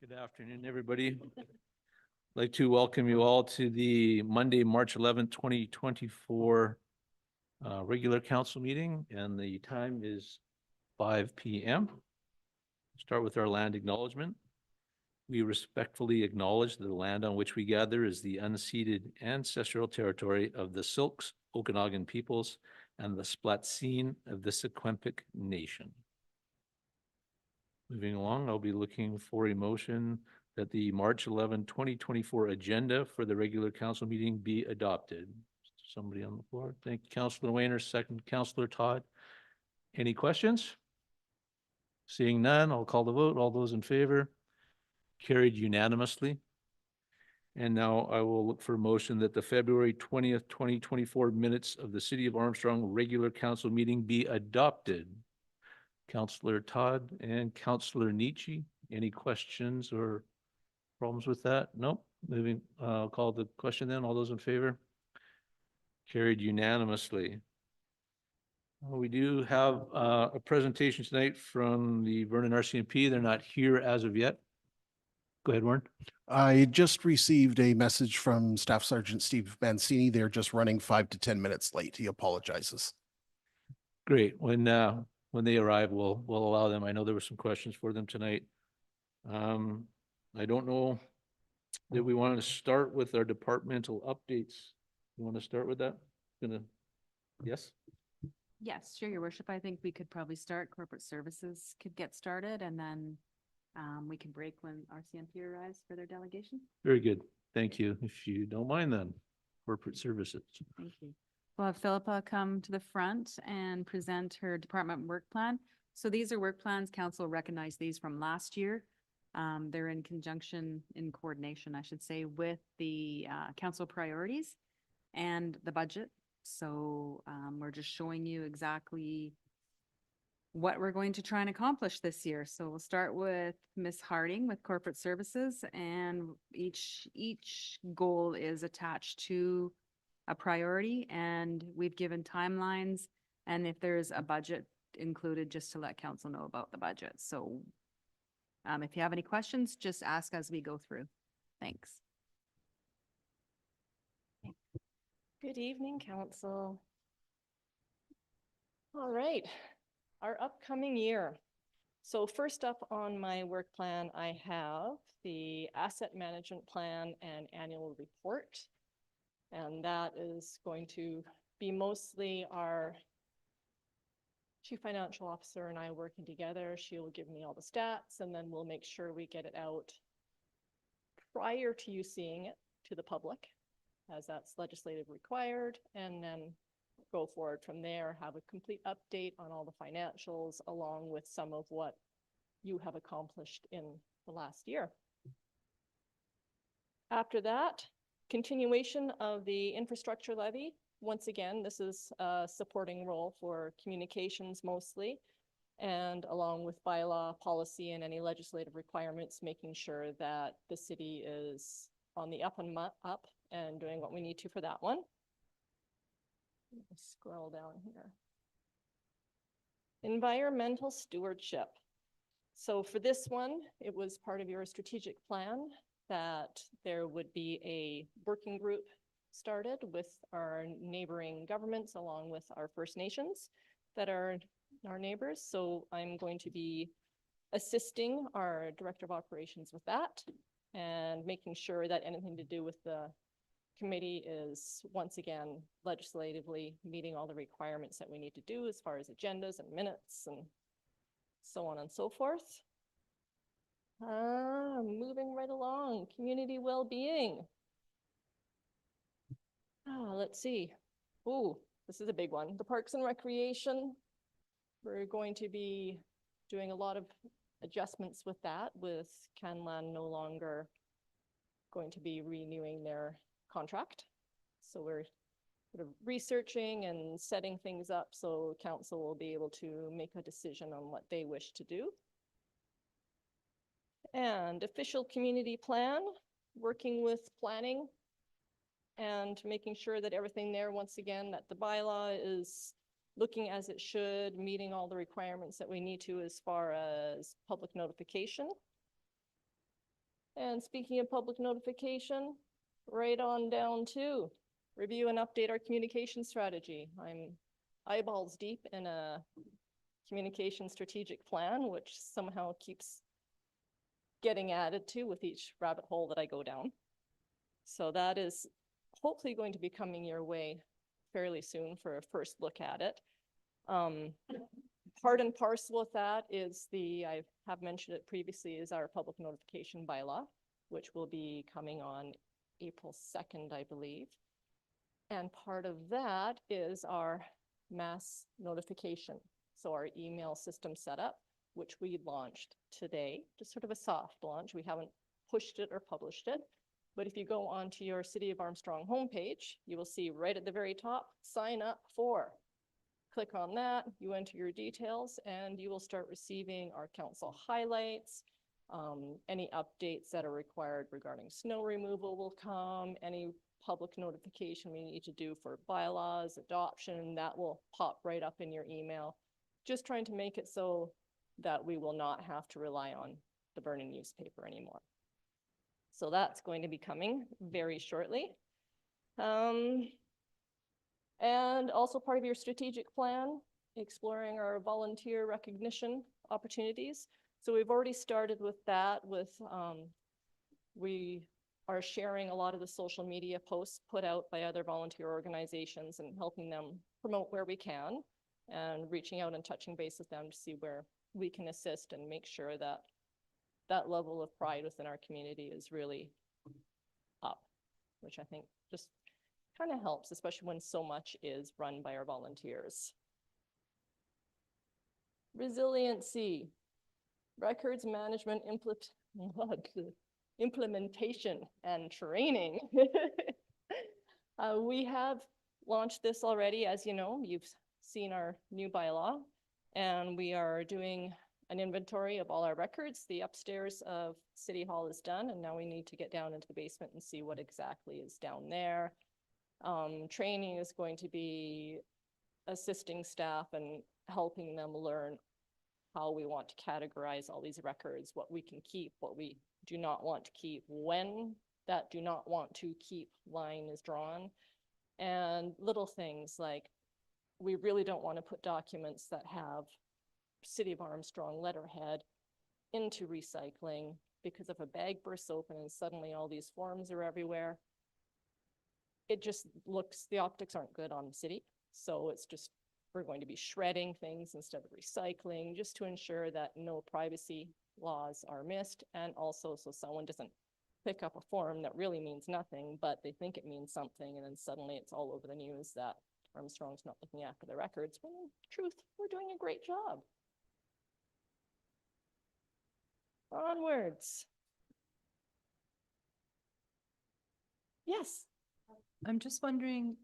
Good afternoon, everybody. I'd like to welcome you all to the Monday, March 11th, 2024 regular council meeting, and the time is 5 p.m. Start with our land acknowledgement. We respectfully acknowledge that the land on which we gather is the unceded ancestral territory of the Silks, Okanagan peoples, and the Splatseen of the Secwepemc Nation. Moving along, I'll be looking for a motion that the March 11, 2024 agenda for the regular council meeting be adopted. Somebody on the floor? Thank you, Councillor Wayner. Second, Councillor Todd. Any questions? Seeing none, I'll call the vote. All those in favor? Carried unanimously. And now I will look for a motion that the February 20th, 2024 minutes of the City of Armstrong regular council meeting be adopted. Councillor Todd and Councillor Nietzsche, any questions or problems with that? Nope. Moving, I'll call the question then. All those in favor? Carried unanimously. We do have a presentation tonight from the Vernon RCMP. They're not here as of yet. Go ahead, Warren. I just received a message from Staff Sergeant Steve Mancini. They're just running 5 to 10 minutes late. He apologizes. Great. When they arrive, we'll allow them. I know there were some questions for them tonight. I don't know that we want to start with our departmental updates. You want to start with that? Yes? Yes, sure, your worship. I think we could probably start, corporate services could get started, and then we can break when RCMP arrives for their delegation. Very good. Thank you. If you don't mind then, corporate services. Thank you. We'll have Philippa come to the front and present her department work plan. So these are work plans. Council recognized these from last year. They're in conjunction, in coordination, I should say, with the council priorities and the budget. So we're just showing you exactly what we're going to try and accomplish this year. So we'll start with Ms. Harding with corporate services, and each goal is attached to a priority, and we've given timelines, and if there's a budget included, just to let council know about the budget. So if you have any questions, just ask as we go through. Thanks. Good evening, council. All right, our upcoming year. So first up on my work plan, I have the asset management plan and annual report. And that is going to be mostly our chief financial officer and I working together. She'll give me all the stats, and then we'll make sure we get it out prior to you seeing it to the public, as that's legislatively required, and then go forward from there, have a complete update on all the financials, along with some of what you have accomplished in the last year. After that, continuation of the infrastructure levy. Once again, this is a supporting role for communications mostly, and along with bylaw policy and any legislative requirements, making sure that the city is on the up and up and doing what we need to for that one. Scroll down here. Environmental stewardship. So for this one, it was part of your strategic plan that there would be a working group started with our neighboring governments, along with our First Nations that are our neighbors. So I'm going to be assisting our Director of Operations with that and making sure that anything to do with the committee is once again legislatively meeting all the requirements that we need to do as far as agendas and minutes and so on and so forth. Moving right along, community well-being. Let's see. Oh, this is a big one. The Parks and Recreation. We're going to be doing a lot of adjustments with that, with Canlan no longer going to be renewing their contract. So we're sort of researching and setting things up so council will be able to make a decision on what they wish to do. And official community plan, working with planning and making sure that everything there, once again, that the bylaw is looking as it should, meeting all the requirements that we need to as far as public notification. And speaking of public notification, right on down to review and update our communication strategy. I'm eyeballs deep in a communication strategic plan, which somehow keeps getting added to with each rabbit hole that I go down. So that is hopefully going to be coming your way fairly soon for a first look at it. Part and parcel with that is I have mentioned it previously, is our public notification bylaw, which will be coming on April 2nd, I believe. And part of that is our mass notification. So our email system setup, which we launched today, just sort of a soft launch. We haven't pushed it or published it. But if you go onto your City of Armstrong homepage, you will see right at the very top, sign up for. Click on that, you enter your details, and you will start receiving our council highlights. Any updates that are required regarding snow removal will come. Any public notification we need to do for bylaws, adoption, that will pop right up in your email. Just trying to make it so that we will not have to rely on the burning newspaper anymore. So that's going to be coming very shortly. And also part of your strategic plan, exploring our volunteer recognition opportunities. So we've already started with that we are sharing a lot of the social media posts put out by other volunteer organizations and helping them promote where we can and reaching out and touching base with them to see where we can assist and make sure that that level of pride within our community is really up, which I think just kind of helps, especially when so much is run by our volunteers. Resiliency, records management implementation and training. We have launched this already, as you know, you've seen our new bylaw, and we are doing an inventory of all our records. The upstairs of City Hall is done, and now we need to get down into the basement and see what exactly is down there. Training is going to be assisting staff and helping them learn how we want to categorize all these records, what we can keep, what we do not want to keep, when that do not want to keep line is drawn, and little things like we really don't want to put documents that have City of Armstrong letterhead into recycling, because if a bag bursts open and suddenly all these forms are everywhere, it just looks, the optics aren't good on the city. So it's just, we're going to be shredding things instead of recycling, just to ensure that no privacy laws are missed. And also so someone doesn't pick up a form that really means nothing, but they think it means something. And then suddenly it's all over the news that Armstrong's not looking after the records, when in truth, we're doing a great job. Onwards. Yes. I'm just wondering,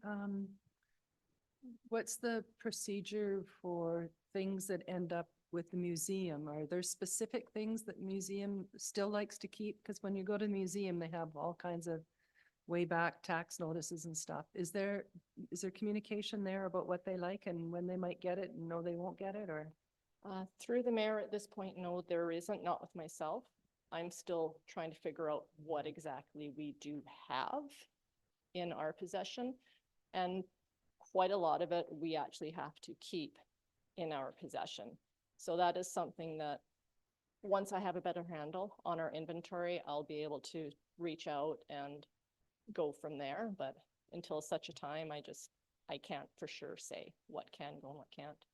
what's the procedure for things that end up with the museum? Are there specific things that museum still likes to keep? Because when you go to the museum, they have all kinds of way back tax notices and stuff. Is there communication there about what they like and when they might get it and no, they won't get it, or? Through the mayor at this point, no, there isn't, not with myself. I'm still trying to figure out what exactly we do have in our possession. And quite a lot of it, we actually have to keep in our possession. So that is something that once I have a better handle on our inventory, I'll be able to reach out and go from there. But until such a time, I can't for sure say what can go and what can't.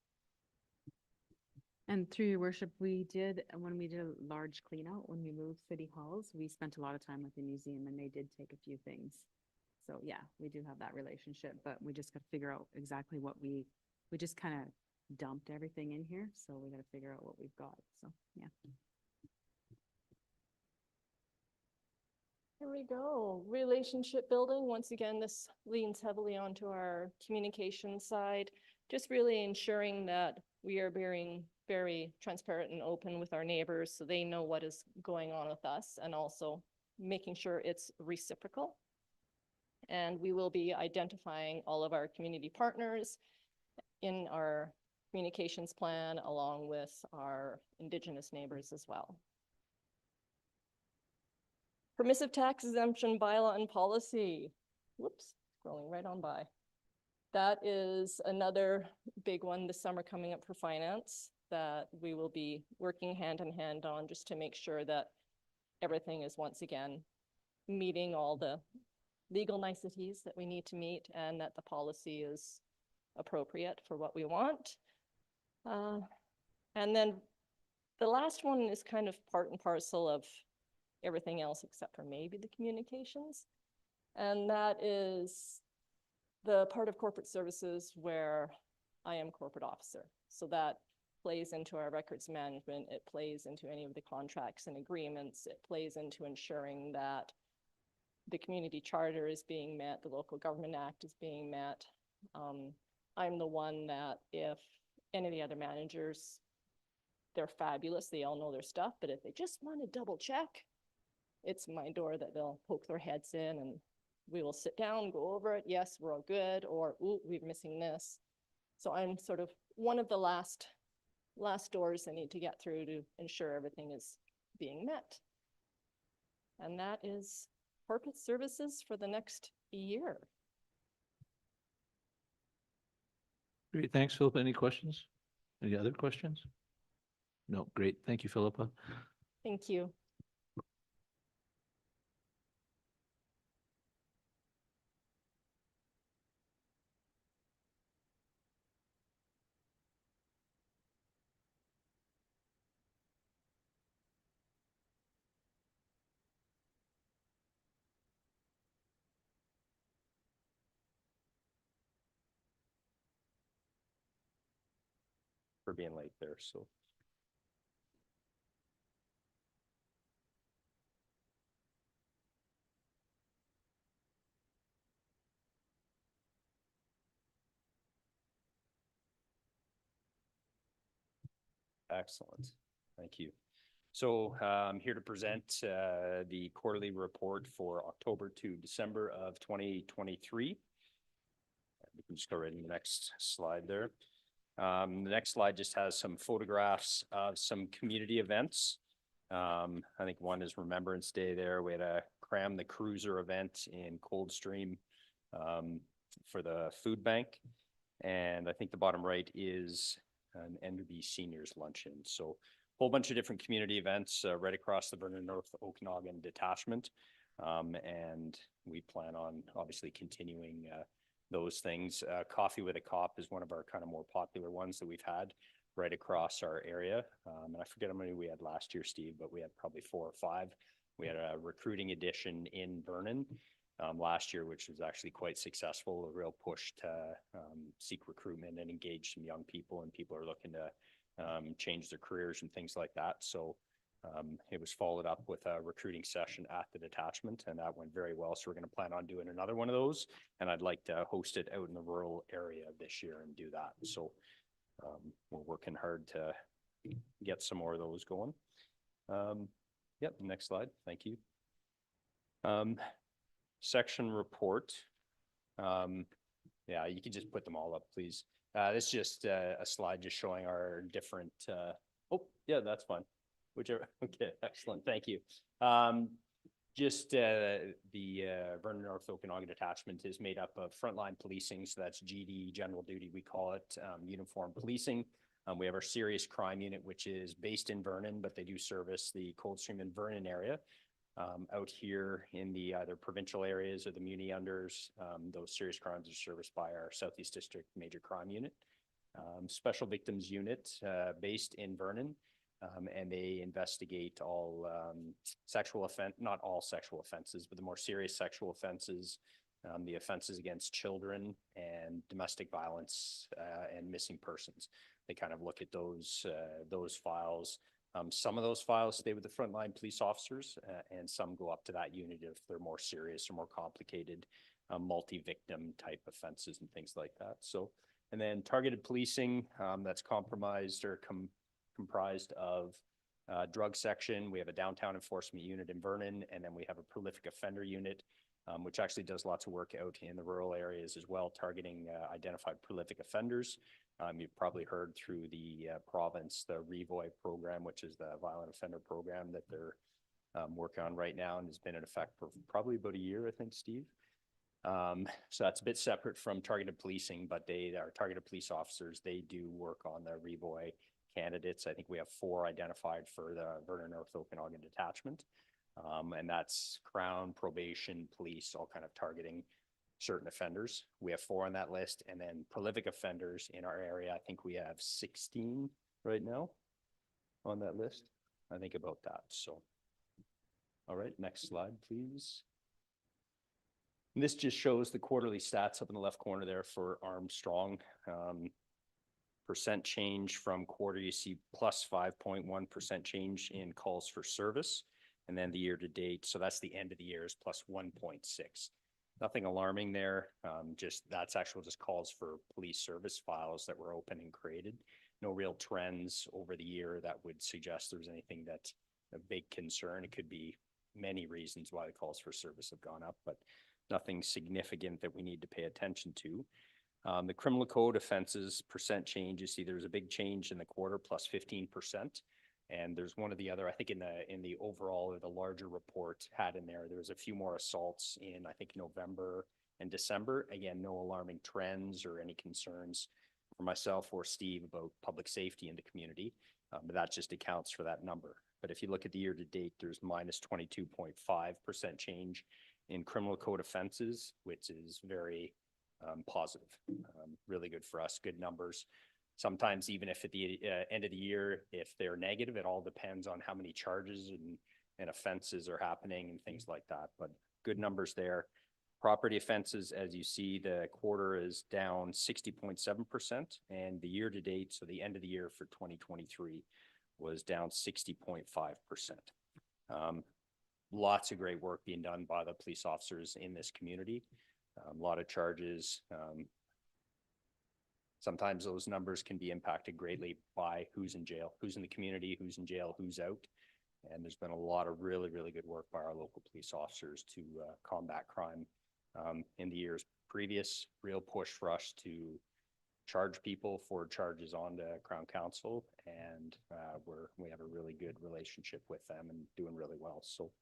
And through your worship, we did, when we did a large clean out, when we moved city halls, we spent a lot of time with the museum and they did take a few things. So yeah, we do have that relationship, but we just got to figure out exactly what we just kind of dumped everything in here. So we got to figure out what we've got. So yeah. Here we go. Relationship building. Once again, this leans heavily onto our communication side, just really ensuring that we are being very transparent and open with our neighbors so they know what is going on with us, and also making sure it's reciprocal. And we will be identifying all of our community partners in our communications plan, along with our Indigenous neighbors as well. Permissive tax exemption bylaw and policy. Whoops, scrolling right on by. That is another big one this summer coming up for finance that we will be working hand in hand on just to make sure that everything is once again meeting all the legal niceties that we need to meet and that the policy is appropriate for what we want. And then the last one is kind of part and parcel of everything else except for maybe the communications. And that is the part of corporate services where I am corporate officer. So that plays into our records management. It plays into any of the contracts and agreements. It plays into ensuring that the community charter is being met, the local government act is being met. I'm the one that if any of the other managers, they're fabulous, they all know their stuff, but if they just want to double check, it's my door that they'll poke their heads in and we will sit down, go over it. Yes, we're all good, or ooh, we're missing this. So I'm sort of one of the last doors I need to get through to ensure everything is being met. And that is corporate services for the next year. Great, thanks, Philippa. Any questions? Any other questions? No, great. Thank you, Philippa. Thank you. For being late there, so. Excellent, thank you. So I'm here to present the quarterly report for October to December of 2023. We can just go right in the next slide there. The next slide just has some photographs of some community events. I think one is Remembrance Day there. We had a Cram the Cruiser event in Coldstream for the food bank. And I think the bottom right is an NB Seniors Luncheon. So a whole bunch of different community events right across the Vernon North Okanagan detachment. And we plan on obviously continuing those things. Coffee with a Cop is one of our kind of more popular ones that we've had right across our area. And I forget how many we had last year, Steve, but we had probably 4 or 5. We had a recruiting edition in Vernon last year, which was actually quite successful, a real push to seek recruitment and engage some young people, and people are looking to change their careers and things like that. So it was followed up with a recruiting session at the detachment, and that went very well. So we're going to plan on doing another one of those, and I'd like to host it out in the rural area this year and do that. So we're working hard to get some more of those going. Yep, next slide. Thank you. Section report. Yeah, you can just put them all up, please. This is just a slide just showing our different, oh, yeah, that's fine. Whichever, okay, excellent, thank you. Just the Vernon North Okanagan detachment is made up of frontline policing, so that's GD, general duty, we call it, uniform policing. We have our serious crime unit, which is based in Vernon, but they do service the Coldstream and Vernon area. Out here in the either provincial areas or the muni unders, those serious crimes are serviced by our Southeast District Major Crime Unit. Special Victims Unit based in Vernon, and they investigate all sexual offense, not all sexual offenses, but the more serious sexual offenses, the offenses against children and domestic violence and missing persons. They kind of look at those files. Some of those files stay with the frontline police officers, and some go up to that unit if they're more serious or more complicated, multi-victim type offenses and things like that. So, and then targeted policing, that's comprised of drug section. We have a downtown enforcement unit in Vernon, and then we have a prolific offender unit, which actually does lots of work out in the rural areas as well, targeting identified prolific offenders. You've probably heard through the province, the REVOI program, which is the violent offender program that they're working on right now and has been in effect for probably about a year, I think, Steve. So that's a bit separate from targeted policing, but they are targeted police officers. They do work on the Revoy candidates. I think we have 4 identified for the Vernon North Okanagan detachment. And that's Crown, probation, police, all kind of targeting certain offenders. We have 4 on that list, and then prolific offenders in our area. I think we have 16 right now on that list. I think about that. So, all right, next slide, please. And this just shows the quarterly stats up in the left corner there for Armstrong. Percent change from quarter, you see plus 5.1% change in calls for service. And then the year to date, so that's the end of the year, is plus 1.6. Nothing alarming there. Just that's actual just calls for police service files that were open and created. No real trends over the year that would suggest there's anything that's a big concern. It could be many reasons why the calls for service have gone up, but nothing significant that we need to pay attention to. The criminal code offenses percent change, you see there's a big change in the quarter, plus 15%. And there's one of the other, I think in the overall or the larger report had in there, there was a few more assaults in, I think, November and December. Again, no alarming trends or any concerns for myself or Steve about public safety in the community. But that just accounts for that number. But if you look at the year to date, there's minus 22.5% change in criminal code offenses, which is very positive. Really good for us, good numbers. Sometimes even if at the end of the year, if they're negative, it all depends on how many charges and offenses are happening and things like that. But good numbers there. Property offenses, as you see, the quarter is down 60.7%, and the year to date, so the end of the year for 2023, was down 60.5%. Lots of great work being done by the police officers in this community. A lot of charges. Sometimes those numbers can be impacted greatly by who's in jail, who's in the community, who's in jail, who's out. And there's been a lot of really, really good work by our local police officers to combat crime in the years previous. Real push for us to charge people for charges on the Crown Council, and we have a really good relationship with them and doing really well. So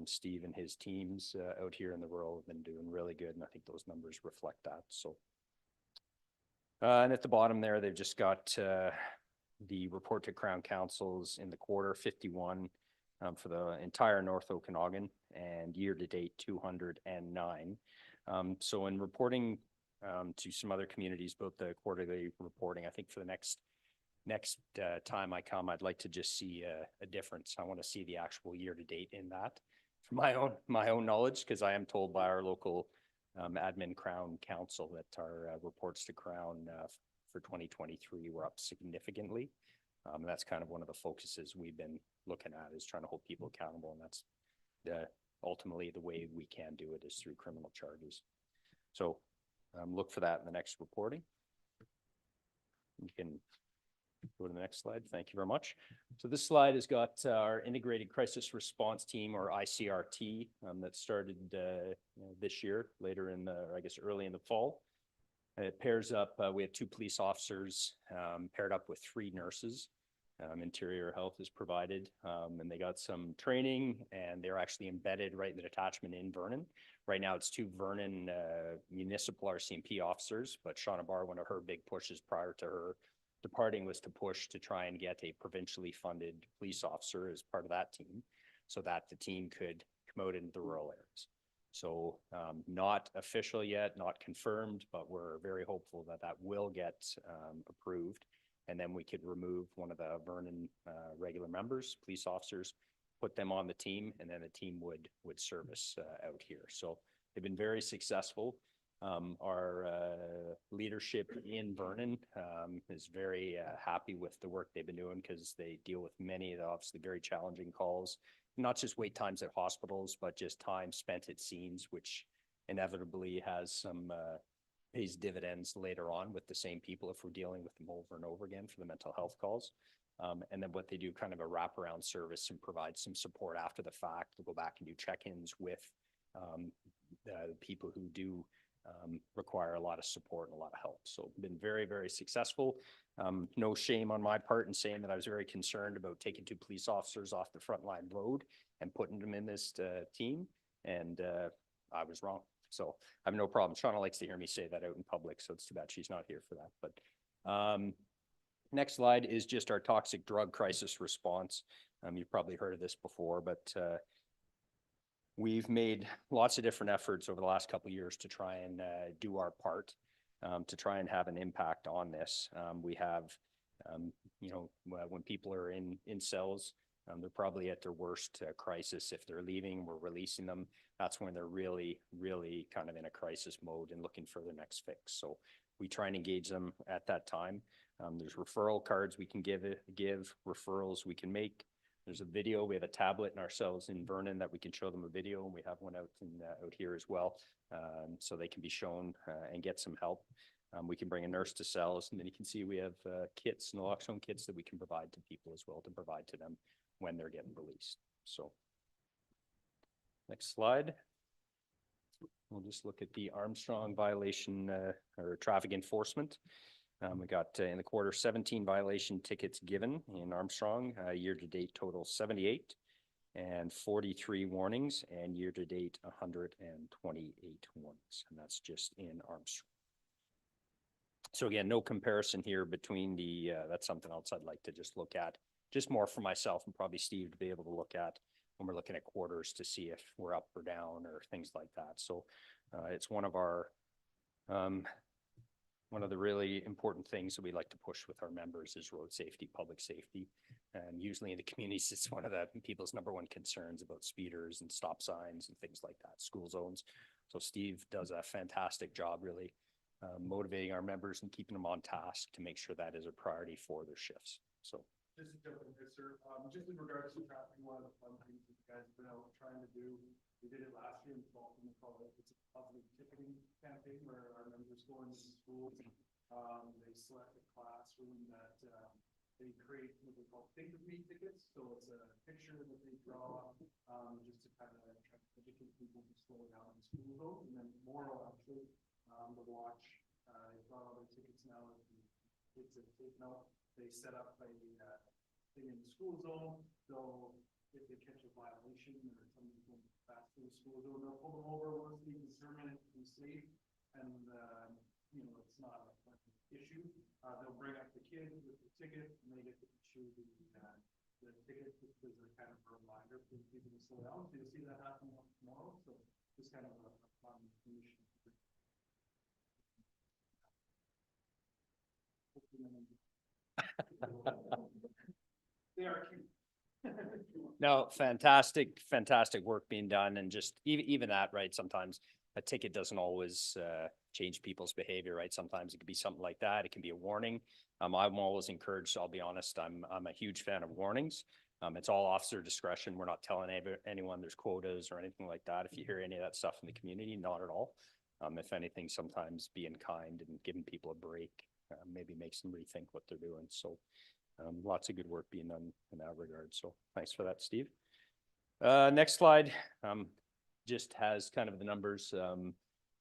Steve and his teams out here in the rural have been doing really good, and I think those numbers reflect that. So. And at the bottom there, they've just got the report to Crown Councils in the quarter, 51 for the entire North Okanagan, and year to date, 209. So in reporting to some other communities, both the quarterly reporting, I think for the next time I come, I'd like to just see a difference. I want to see the actual year to date in that, for my own knowledge, because I am told by our local admin Crown Council that our reports to Crown for 2023 were up significantly. And that's kind of one of the focuses we've been looking at, is trying to hold people accountable. And that's ultimately the way we can do it, is through criminal charges. So look for that in the next reporting. You can go to the next slide. Thank you very much. So this slide has got our Integrated Crisis Response Team, or ICRT, that started this year, later in the, I guess, early in the fall. It pairs up, we have 2 police officers paired up with 3 nurses. Interior Health is provided, and they got some training, and they're actually embedded right in the detachment in Vernon. Right now it's 2 Vernon municipal RCMP officers, but Shauna Barr, one of her big pushes prior to her departing was to push to try and get a provincially funded police officer as part of that team, so that the team could come out into the rural areas. So not official yet, not confirmed, but we're very hopeful that that will get approved. And then we could remove one of the Vernon regular members, police officers, put them on the team, and then the team would service out here. So they've been very successful. Our leadership in Vernon is very happy with the work they've been doing, because they deal with many of the obviously very challenging calls, not just wait times at hospitals, but just time spent at scenes, which inevitably has some pays dividends later on with the same people if we're dealing with them over and over again for the mental health calls. And then what they do, kind of a wraparound service, and provide some support after the fact. They'll go back and do check-ins with the people who do require a lot of support and a lot of help. So been very, very successful. No shame on my part in saying that I was very concerned about taking 2 police officers off the frontline road and putting them in this team. And I was wrong. So I have no problem. Shauna likes to hear me say that out in public, so it's too bad she's not here for that. But next slide is just our toxic drug crisis response. You've probably heard of this before, but we've made lots of different efforts over the last couple of years to try and do our part to try and have an impact on this. We have, you know, when people are in cells, they're probably at their worst crisis. If they're leaving, we're releasing them. That's when they're really, really kind of in a crisis mode and looking for their next fix. So we try and engage them at that time. There's referral cards we can give referrals we can make. There's a video. We have a tablet in ourselves in Vernon that we can show them a video, and we have one out here as well, so they can be shown and get some help. We can bring a nurse to cells, and then you can see we have kits, naloxone kits that we can provide to people as well to provide to them when they're getting released. So next slide. We'll just look at the Armstrong violation or traffic enforcement. We got in the quarter 17 violation tickets given in Armstrong, year to date total 78 and 43 warnings, and year to date 128 warnings, and that's just in Armstrong. So again, no comparison here between the, that's something else I'd like to just look at, just more for myself and probably Steve to be able to look at when we're looking at quarters to see if we're up or down or things like that. So it's one of our, one of the really important things that we like to push with our members is road safety, public safety. And usually in the communities, it's one of the people's #1 concerns about speeders and stop signs and things like that, school zones. So Steve does a fantastic job really motivating our members and keeping them on task to make sure that is a priority for their shifts. So. Just to jump in here, sir, just in regards to traffic, one of the fun things that you guys have been out trying to do, we did it last year in fall, and we call it, it's a positive ticketing campaign where our members go into schools, they select a classroom that they create what they call think of me tickets. So it's a picture that they draw just to kind of try to educate people to slow down in school zone. And then moral actually, the watch, they draw all their tickets now. Kids have taken out. They set up a thing in the school zone. So if they catch a violation or somebody's going fast through the school zone, they'll pull them over once they determine it to be safe. And, you know, it's not an issue. They'll bring up the kid with the ticket and they get to issue the ticket just as a kind of a reminder for people to slow down. So you'll see that happen tomorrow. So just kind of a fun mission. They are cute. No, fantastic work being done. And just even that, right? Sometimes a ticket doesn't always change people's behavior, right? Sometimes it could be something like that. It can be a warning. I'm always encouraged, I'll be honest, I'm a huge fan of warnings. It's all officer discretion. We're not telling anyone there's quotas or anything like that. If you hear any of that stuff in the community, not at all. If anything, sometimes being kind and giving people a break maybe makes them rethink what they're doing. So lots of good work being done in that regard. So thanks for that, Steve. Next slide just has kind of the numbers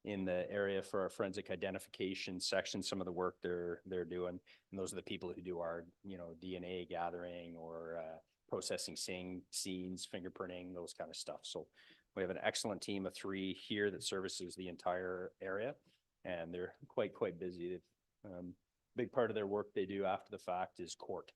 in the area for our forensic identification section, some of the work they're doing. And those are the people who do our, you know, DNA gathering or processing scenes, fingerprinting, those kind of stuff. So we have an excellent team of 3 here that services the entire area, and they're quite busy. Big part of their work they do after the fact is court.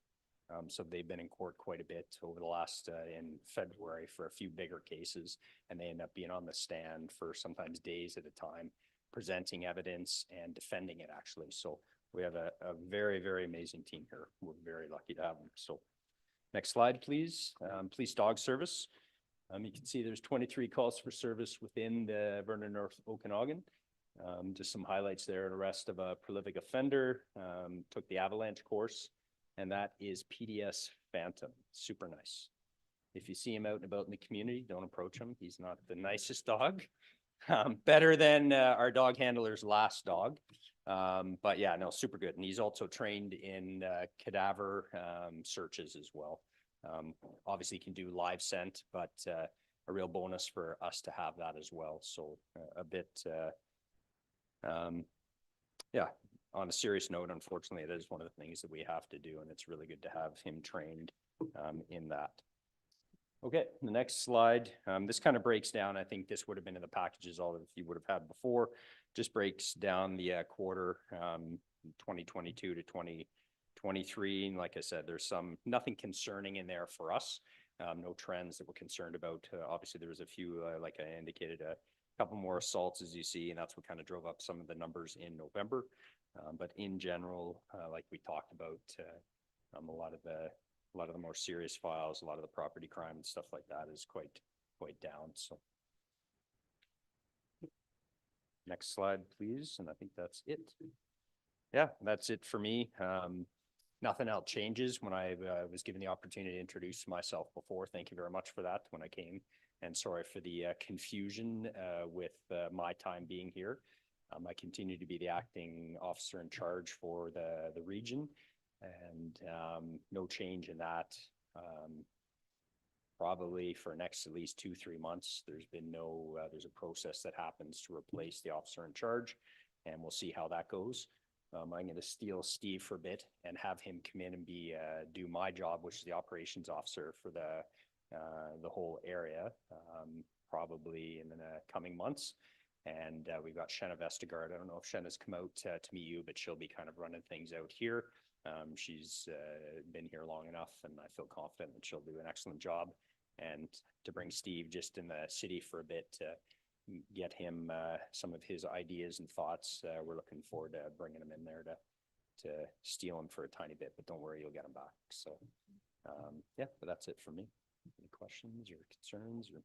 So they've been in court quite a bit over the last in February for a few bigger cases, and they end up being on the stand for sometimes days at a time, presenting evidence and defending it actually. So we have a very amazing team here. We're very lucky to have them. So next slide, please. Police dog service. You can see there's 23 calls for service within the Vernon North Okanagan. Just some highlights there. Arrest of a prolific offender, took the avalanche course, and that is PDS Phantom. Super nice. If you see him out and about in the community, don't approach him. He's not the nicest dog. Better than our dog handler's last dog. But yeah, no, super good. And he's also trained in cadaver searches as well. Obviously can do live scent, but a real bonus for us to have that as well. So a bit, yeah, on a serious note, unfortunately, it is one of the things that we have to do, and it's really good to have him trained in that. Okay, the next slide, this kind of breaks down, I think this would have been in the packages, all that you would have had before. Just breaks down the quarter, 2022 to 2023. And like I said, there's nothing concerning in there for us. No trends that we're concerned about. Obviously, there was a few, like I indicated, a couple more assaults as you see, and that's what kind of drove up some of the numbers in November. But in general, like we talked about, a lot of the more serious files, a lot of the property crime and stuff like that is quite down. So next slide, please. And I think that's it. Yeah, that's it for me. Nothing else changes. When I was given the opportunity to introduce myself before, thank you very much for that when I came. And sorry for the confusion with my time being here. I continue to be the acting officer in charge for the region, and no change in that. Probably for next at least 2-3 months, there's been no, there's a process that happens to replace the officer in charge, and we'll see how that goes. I'm going to steal Steve for a bit and have him come in and do my job, which is the operations officer for the whole area, probably in the coming months. And we've got Shenna Vestergaard. I don't know if Shenna's come out to meet you, but she'll be kind of running things out here. She's been here long enough, and I feel confident that she'll do an excellent job. And to bring Steve just in the city for a bit to get him some of his ideas and thoughts, we're looking forward to bringing him in there to steal him for a tiny bit, but don't worry, you'll get him back. So yeah, but that's it for me. Any questions or concerns? Or...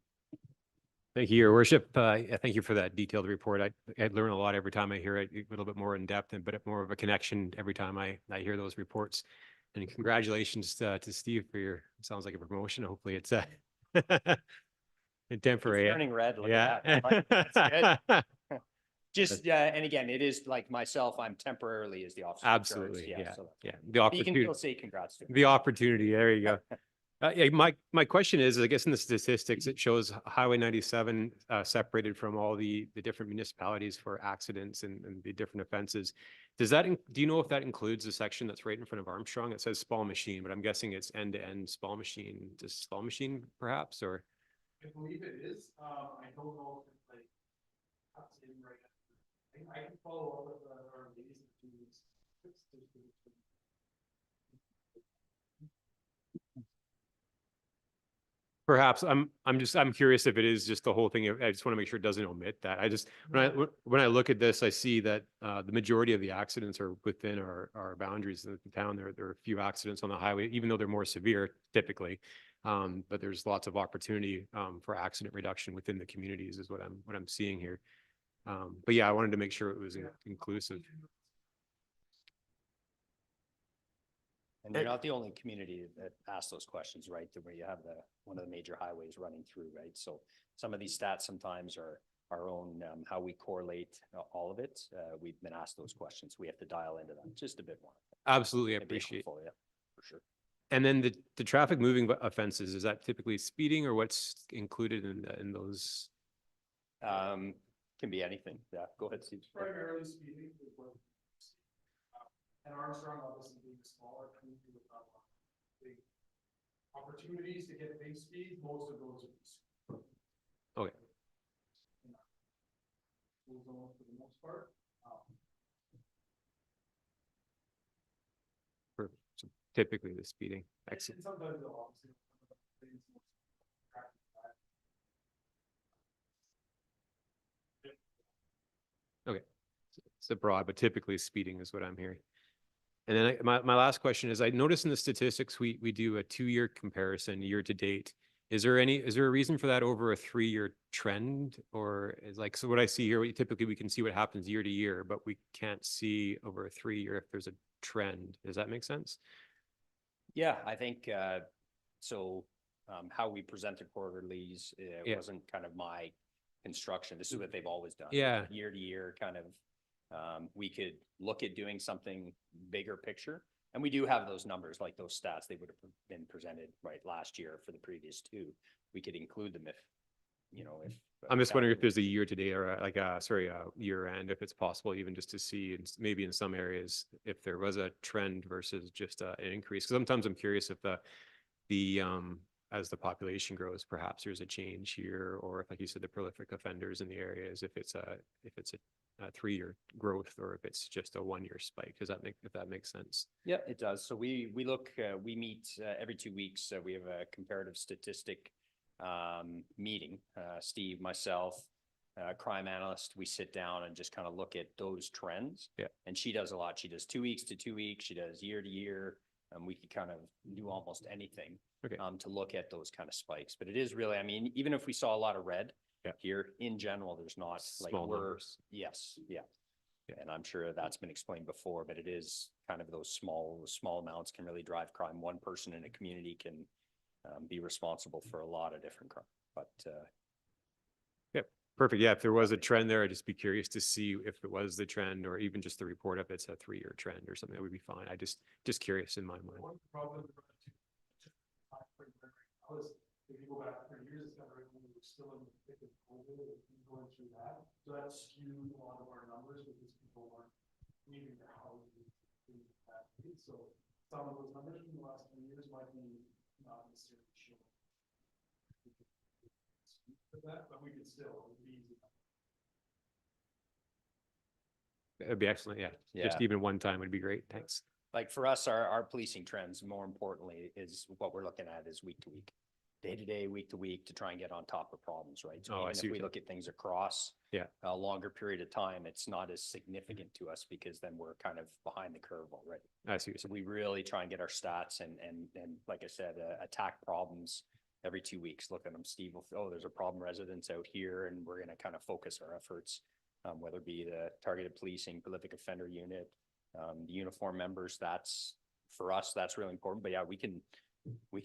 Thank you, Your Worship. Thank you for that detailed report. I learn a lot every time I hear it, a little bit more in depth, and but more of a connection every time I hear those reports. And congratulations to Steve for your, sounds like a promotion. Hopefully it's temporary. It's turning red. Look Yeah. at that. That's good. Just and again, it is like myself. I'm temporarily as the officer. Absolutely. Yeah. Yeah. So Yeah. The you can opportunity. still say congrats to him. The opportunity. There you go. Yeah, my question is, I guess in the statistics, it shows Highway 97 separated from all the different municipalities for accidents and the different offenses. Does that, do you know if that includes the section that's right in front of Armstrong? It says small machine, but I'm guessing it's end-to-end small machine, just small machine perhaps, or? I believe it is. I don't know if it's like cuts in right after. I can follow up with our ladies in 2 weeks. Perhaps I'm curious if it is just the whole thing. I just want to make sure it doesn't omit that. I just, when I look at this, I see that the majority of the accidents are within our boundaries of the town. There are a few accidents on the highway, even though they're more severe typically. But there's lots of opportunity for accident reduction within the communities is what I'm seeing here. But yeah, I wanted to make sure it was inclusive. And you're not the only community that asks those questions, right? Where you have one of the major highways running through, right? So some of these stats sometimes are our own, how we correlate all of it. We've been asked those questions. We have to dial into them just a bit more. Absolutely, I It'd be appreciate. helpful, yeah, for sure. And then the traffic moving offenses, is that typically speeding or what's included in those? Can be anything. Yeah, go ahead, Steve. Primarily speeding is what and Armstrong obviously being smaller community with big opportunities to get big speed, most of those are. Okay. For the most part. So typically the speeding. And Excellent. sometimes they'll obviously. Okay. It's broad, but typically speeding is what I'm hearing. And then my last question is, I noticed in the statistics, we do a 2-year comparison year to date. Is there a reason for that over a 3-year trend, or is like, so what I see here, typically we can see what happens year to year, but we can't see over a 3-year if there's a trend. Does that make sense? Yeah, I think so. How we present the quarterlies, it wasn't kind of my construction. This is what they've always done. Yeah. Year to year, kind of. We could look at doing something bigger picture, and we do have those numbers, like those stats. They would have been presented right last year for the previous 2. We could include them if, if. I'm just wondering if there's a year to date or a year end, if it's possible, even just to see, and maybe in some areas, if there was a trend versus just an increase. Because sometimes I'm curious if the as the population grows, perhaps there's a change here, or if, like you said, the prolific offenders in the areas, if it's a 3-year growth, or if it's just a 1-year spike. Does that make, if that makes sense? Yeah, it does. So we look, we meet every 2 weeks. We have a comparative statistic meeting. Steve, myself, crime analyst, we sit down and just kind of look at those trends. Yeah. And she does a lot. She does 2 weeks to 2 weeks. She does year to year. And we could kind of do almost anything Okay. to look at those kind of spikes. But it is really, I mean, even if we saw a lot of red Yeah. here, in general, there's not like Small we're, numbers. yes, yeah. Yeah. And I'm sure that's been explained before, but it is kind of those small amounts can really drive crime. One person in a community can be responsible for a lot of different crime, but Perfect. Yeah, if there was a trend there, I'd just be curious to see if it was the trend, or even just the report if it's a 3-year trend or something, that would be fine. I just curious in my mind. One problem with I was, if you go back 30 years, it's kind of right when we were still in the thick of COVID and going through that. So that skewed a lot of our numbers because people weren't leaving their houses. Things like that. So some of those numbers from the last few years might be not necessarily showing. That, but we could still, it'd be easy. It'd be excellent. Yeah. Just Yeah. even one time would be great. Thanks. like for us, our policing trends, more importantly, is what we're looking at is week to week, day to day, week to week, to try and get on top of problems, right? So Oh, I even see if what we you- look at things across Yeah. a longer period of time, it's not as significant to us because then we're kind of behind the curve already. I see what So you're we really try and get our stats and like I said, attack problems every 2 weeks. Look at them, Steve will, oh, there's a problem residence out here, and we're gonna kind of focus our efforts, whether it be the targeted policing, prolific offender unit, the uniform members. That's, for us, that's really important. But yeah, we can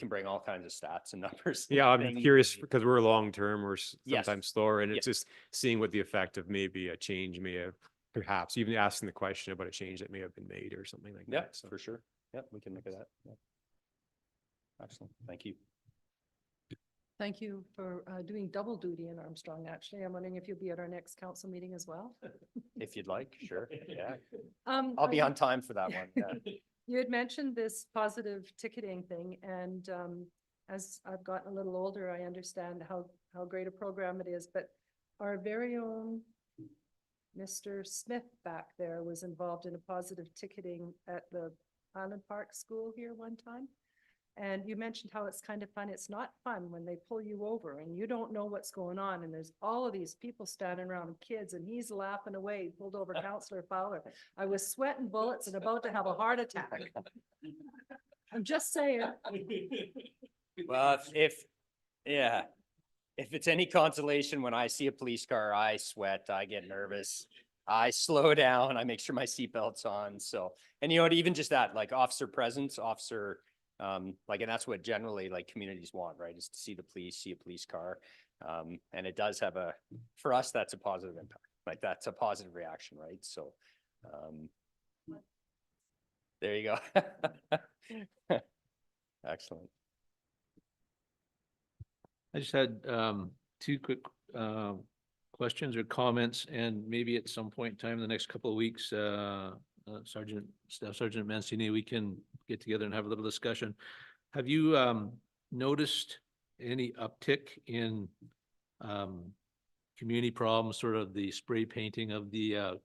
bring all kinds of stats and numbers. Yeah, I'm things curious and- because we're long-term, we're Yes. sometimes slower, and Yes. it's just seeing what the effect of maybe a change may have, perhaps even asking the question about a change that may have been made or something like Yeah, that. So for sure. Yeah, we can look at that. Yeah. Excellent. Thank you. Thank you for doing double duty in Armstrong, actually. I'm wondering if you'll be at our next council meeting as well. If you'd like, sure. Yeah, I'll I'll be on time for that one. Yeah. You had mentioned this positive ticketing thing, and as I've gotten a little older, I understand how great a program it is, but our very own Mr. Smith back there was involved in a positive ticketing at the Highland Park School here one time. And you mentioned how it's kind of fun. It's not fun when they pull you over and you don't know what's going on, and there's all of these people standing around, kids, and he's laughing away. He pulled over Counselor Fowler. I was sweating bullets and about to have a heart attack. I'm just saying. Well, yeah, if it's any consolation, when I see a police car, I sweat, I get nervous. I slow down, I make sure my seatbelt's on. So, and you know what, even just that, like officer presence, like, and that's what generally like communities want, right? Is to see the police, see a police car. And it does have for us, that's a positive impact. Like that's a positive reaction, right? So, there you go. Excellent. I just had two quick questions or comments, and maybe at some point in time in the next couple of weeks, Staff Sergeant Mancini, we can get together and have a little discussion. Have you noticed any uptick in community problems, sort of the spray painting of the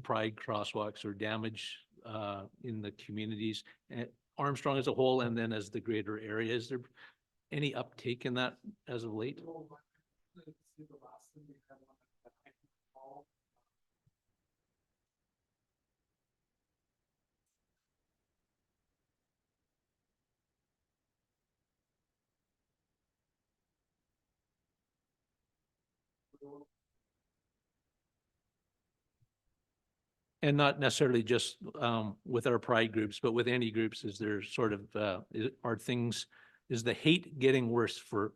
pride crosswalks or damage in the communities, Armstrong as a whole, and then as the greater area? Is there any uptake in that as of late? And not necessarily just with our pride groups, but with any groups, is there sort of, is the hate getting worse for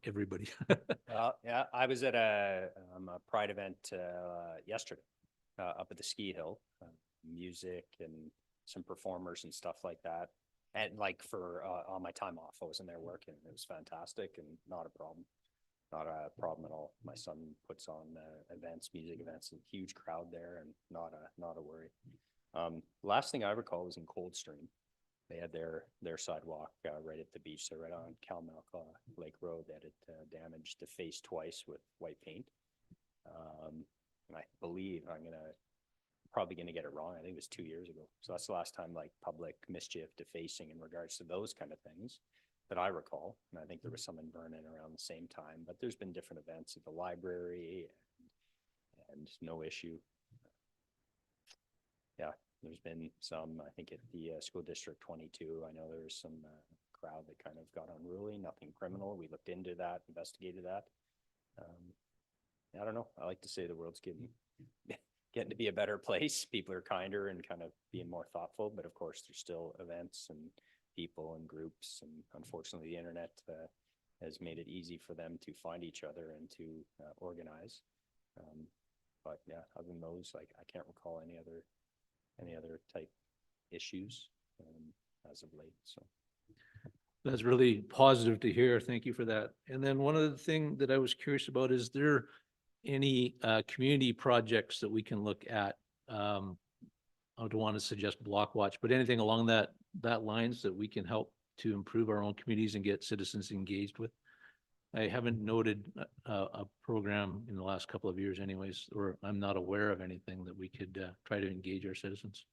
everybody? Yeah, I was at a pride event yesterday up at the ski hill, music and some performers and stuff like that. And like for on my time off, I wasn't there working. It was fantastic and not a problem. Not a problem at all. My son puts on events, music events, a huge crowd there, and not a worry. Last thing I recall was in Coldstream. they had their sidewalk right at the beach, so right on Calmalca Lake Road, that it damaged the face twice with white paint. And I believe probably gonna get it wrong. I think it was 2 years ago. So that's the last time like public mischief defacing in regards to those kind of things that I recall. And I think there was some in Vernon around the same time, but there's been different events at the library and no issue. Yeah, there's been some, I think at the school district 22, I know there was some crowd that kind of got unruly, nothing criminal. We looked into that, investigated that. I don't know. I like to say the world's getting to be a better place. People are kinder and kind of being more thoughtful, but of course there's still events and people and groups, and unfortunately the internet has made it easy for them to find each other and to organize. But yeah, other than those, like I can't recall any other type issues as of late. So That's really positive to hear. Thank you for that. And then one other thing that I was curious about, is there any community projects that we can look at? I don't want to suggest block watch, but anything along that lines that we can help to improve our own communities and get citizens engaged with? I haven't noted a program in the last couple of years anyways, or I'm not aware of anything that we could try to engage our citizens.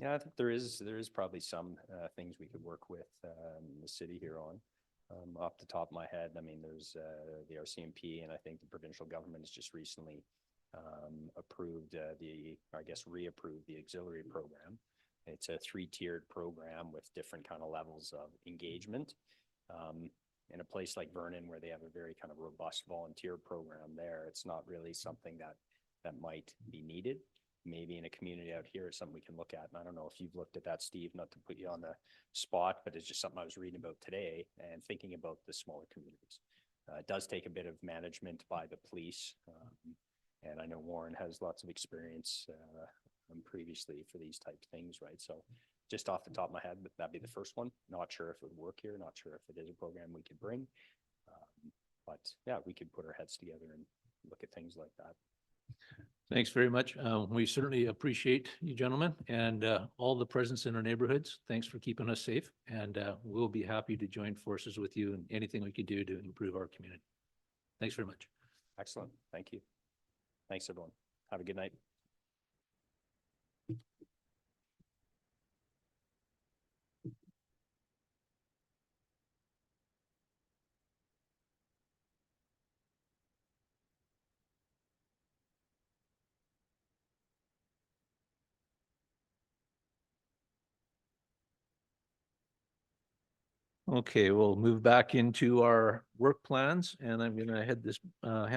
yeah, I think there is probably some things we could work with the city here on. Off the top of my head, I mean, there's the RCMP, and I think the provincial government has just recently approved reapproved the auxiliary program. It's a 3-tiered program with different kind of levels of engagement. In a place like Vernon, where they have a very kind of robust volunteer program there, it's not really something that might be needed. Maybe in a community out here, it's something we can look at. And I don't know if you've looked at that, Steve, not to put you on the spot, but it's just something I was reading about today and thinking about the smaller communities. It does take a bit of management by the police. And I know Warren has lots of experience previously for these type of things, right? So just off the top of my head, that'd be the first one. Not sure if it would work here, not sure if it is a program we could bring. But yeah, we could put our heads together and look at things like that. Thanks very much. We certainly appreciate you gentlemen and all the presence in our neighborhoods. Thanks for keeping us safe, and we'll be happy to join forces with you in anything we could do to improve our community. Thanks very much. Excellent. Thank you. Thanks, everyone. Have a good night. Okay, we'll move back into our work plans, and I'm gonna hand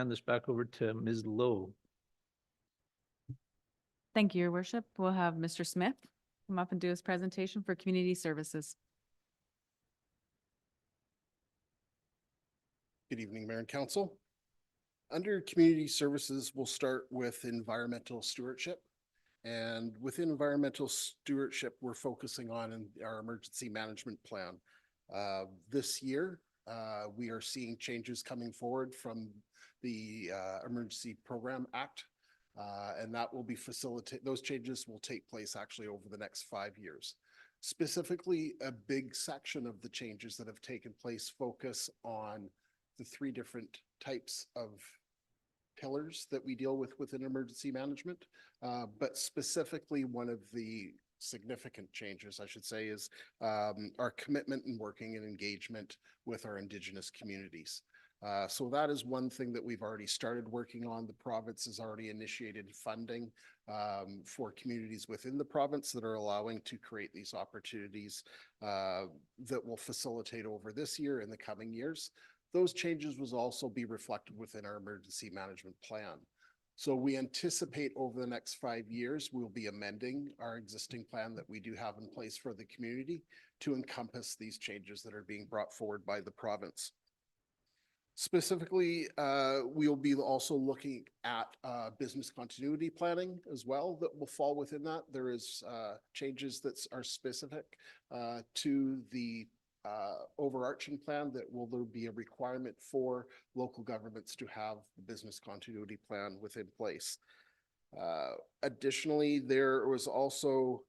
this back over to Ms. Lowe. Thank you, Your Worship. We'll have Mr. Smith come up and do his presentation for community services. Good evening, Mayor and Council. Under community services, we'll start with environmental stewardship. And within environmental stewardship, we're focusing on our emergency management plan. This year, we are seeing changes coming forward from the Emergency Program Act. And that will be those changes will take place actually over the next 5 years. Specifically, a big section of the changes that have taken place focus on the 3 different types of pillars that we deal with within emergency management. But specifically, one of the significant changes, I should say, is our commitment and working and engagement with our Indigenous communities. So that is one thing that we've already started working on. The province has already initiated funding for communities within the province that are allowing to create these opportunities that will facilitate over this year and the coming years. Those changes will also be reflected within our emergency management plan. So we anticipate over the next 5 years, we'll be amending our existing plan that we do have in place for the community to encompass these changes that are being brought forward by the province. Specifically, we'll be also looking at business continuity planning as well that will fall within that. There is changes that are specific to the overarching plan that will there be a requirement for local governments to have the business continuity plan within place. Additionally, there was also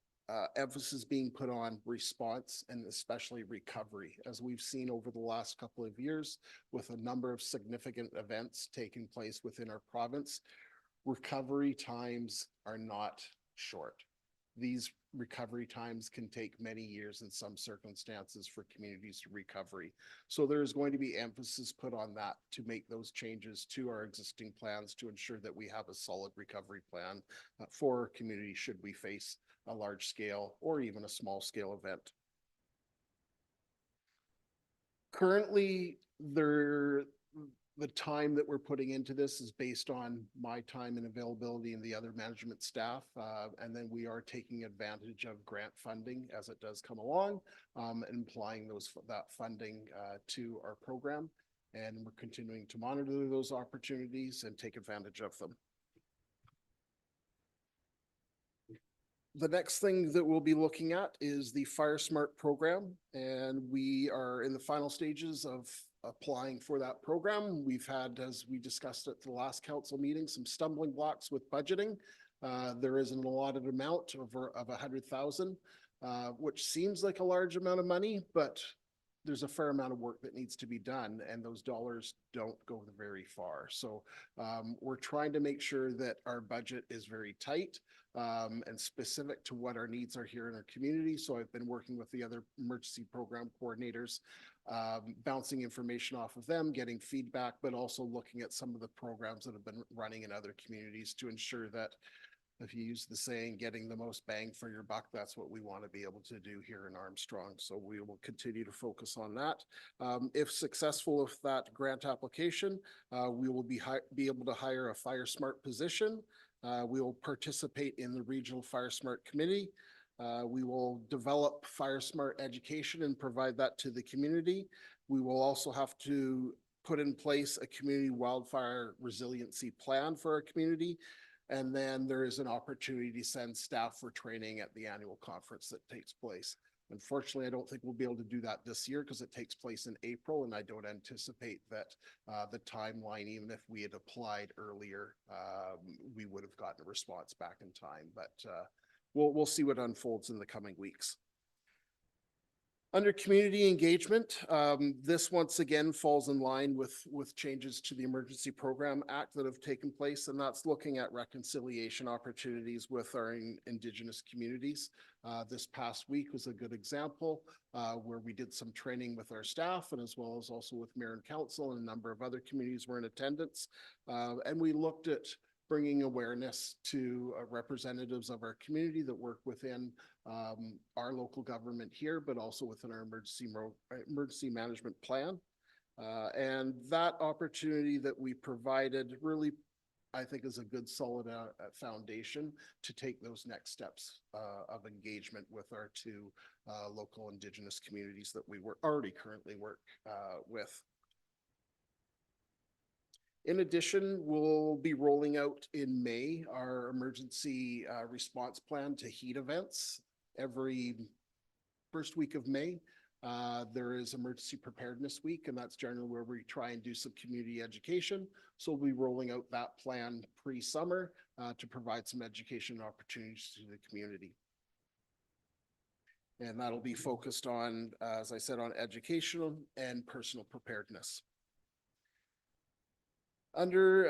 emphasis being put on response and especially recovery, as we've seen over the last couple of years with a number of significant events taking place within our province. Recovery times are not short. These recovery times can take many years in some circumstances for communities to recovery. So there is going to be emphasis put on that to make those changes to our existing plans to ensure that we have a solid recovery plan for our community should we face a large scale or even a small scale event. Currently, the time that we're putting into this is based on my time and availability and the other management staff. And then we are taking advantage of grant funding as it does come along, and applying that funding to our program. And we're continuing to monitor those opportunities and take advantage of them. The next thing that we'll be looking at is the Fire Smart program, and we are in the final stages of applying for that program. We've had, as we discussed at the last council meeting, some stumbling blocks with budgeting. There is an allotted amount of 100,000, which seems like a large amount of money, but there's a fair amount of work that needs to be done, and those dollars don't go very far. So we're trying to make sure that our budget is very tight and specific to what our needs are here in our community. So I've been working with the other emergency program coordinators, bouncing information off of them, getting feedback, but also looking at some of the programs that have been running in other communities to ensure that, if you use the saying, getting the most bang for your buck, that's what we want to be able to do here in Armstrong. So we will continue to focus on that. If successful with that grant application, we will be able to hire a Fire Smart position. We will participate in the Regional Fire Smart Committee. We will develop Fire Smart education and provide that to the community. We will also have to put in place a community wildfire resiliency plan for our community. And then there is an opportunity to send staff for training at the annual conference that takes place. Unfortunately, I don't think we'll be able to do that this year because it takes place in April, and I don't anticipate that the timeline, even if we had applied earlier, we would have gotten a response back in time. But we'll see what unfolds in the coming weeks. Under community engagement, this once again falls in line with changes to the Emergency Program Act that have taken place, and that's looking at reconciliation opportunities with our Indigenous communities. This past week was a good example where we did some training with our staff, and as well as also with Mayor and Council, and a number of other communities were in attendance. And we looked at bringing awareness to representatives of our community that work within our local government here, but also within our emergency management plan. And that opportunity that we provided really, I think, is a good solid foundation to take those next steps of engagement with our two local Indigenous communities that we already currently work with. In addition, we'll be rolling out in May our emergency response plan to heat events. Every first week of May, there is Emergency Preparedness Week, and that's generally where we try and do some community education. So we'll be rolling out that plan pre-summer to provide some education opportunities to the community. And that'll be focused on, as I said, on educational and personal preparedness. Under,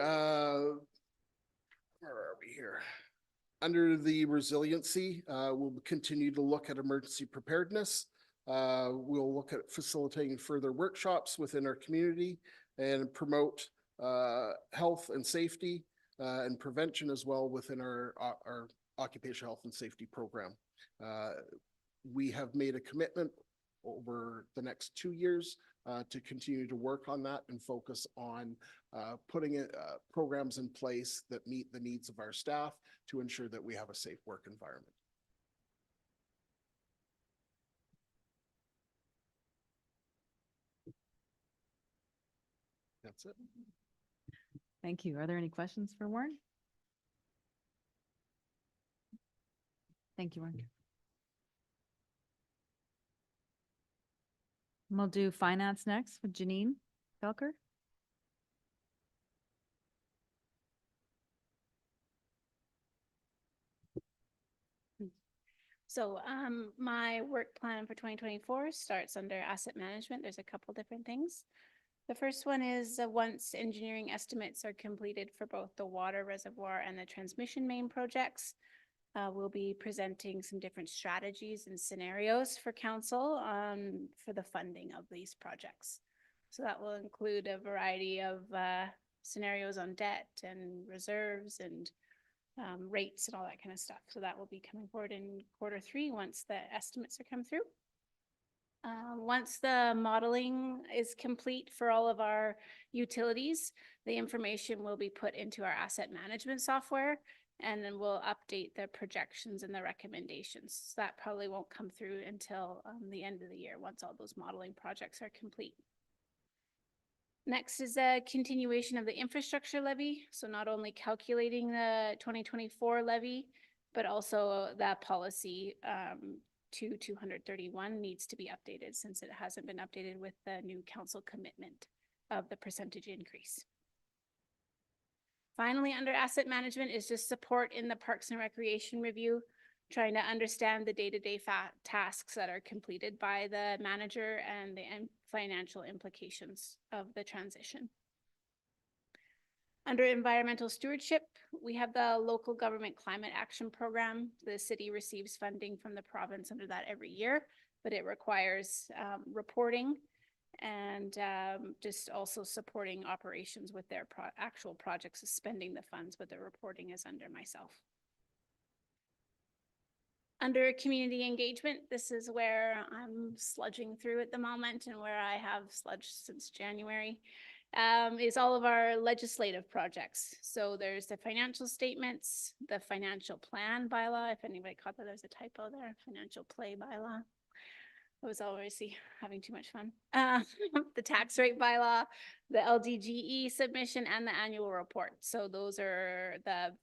where are we here? Under the resiliency, we'll continue to look at emergency preparedness. We'll look at facilitating further workshops within our community and promote health and safety and prevention as well within our occupational health and safety program. We have made a commitment over the next 2 years to continue to work on that and focus on putting programs in place that meet the needs of our staff to ensure that we have a safe work environment. That's it. Thank you. Are there any questions for Warren? Thank you, Warren. We'll do finance next with Janine Felker. So my work plan for 2024 starts under asset management. There's a couple different things. The first one is once engineering estimates are completed for both the water reservoir and the transmission main projects, we'll be presenting some different strategies and scenarios for council for the funding of these projects. So that will include a variety of scenarios on debt and reserves and rates and all that kind of stuff. So that will be coming forward in Q3 once the estimates are come through. Once the modeling is complete for all of our utilities, the information will be put into our asset management software, and then we'll update the projections and the recommendations. So that probably won't come through until the end of the year, once all those modeling projects are complete. Next is a continuation of the infrastructure levy. So not only calculating the 2024 levy, but also that policy to 231 needs to be updated since it hasn't been updated with the new council commitment of the percentage increase. Finally, under asset management is just support in the Parks and Recreation review, trying to understand the day-to-day tasks that are completed by the manager and the financial implications of the transition. Under environmental stewardship, we have the local government climate action program. The city receives funding from the province under that every year, but it requires reporting and just also supporting operations with their actual projects, spending the funds, but the reporting is under myself. Under community engagement, this is where I'm sludging through at the moment and where I have sludged since January, is all of our legislative projects. So there's the financial statements, the financial plan bylaw, if anybody caught that there's a typo there, financial play bylaw. I was already having too much fun. The tax rate bylaw, the LDGE submission, and the annual report. So those are the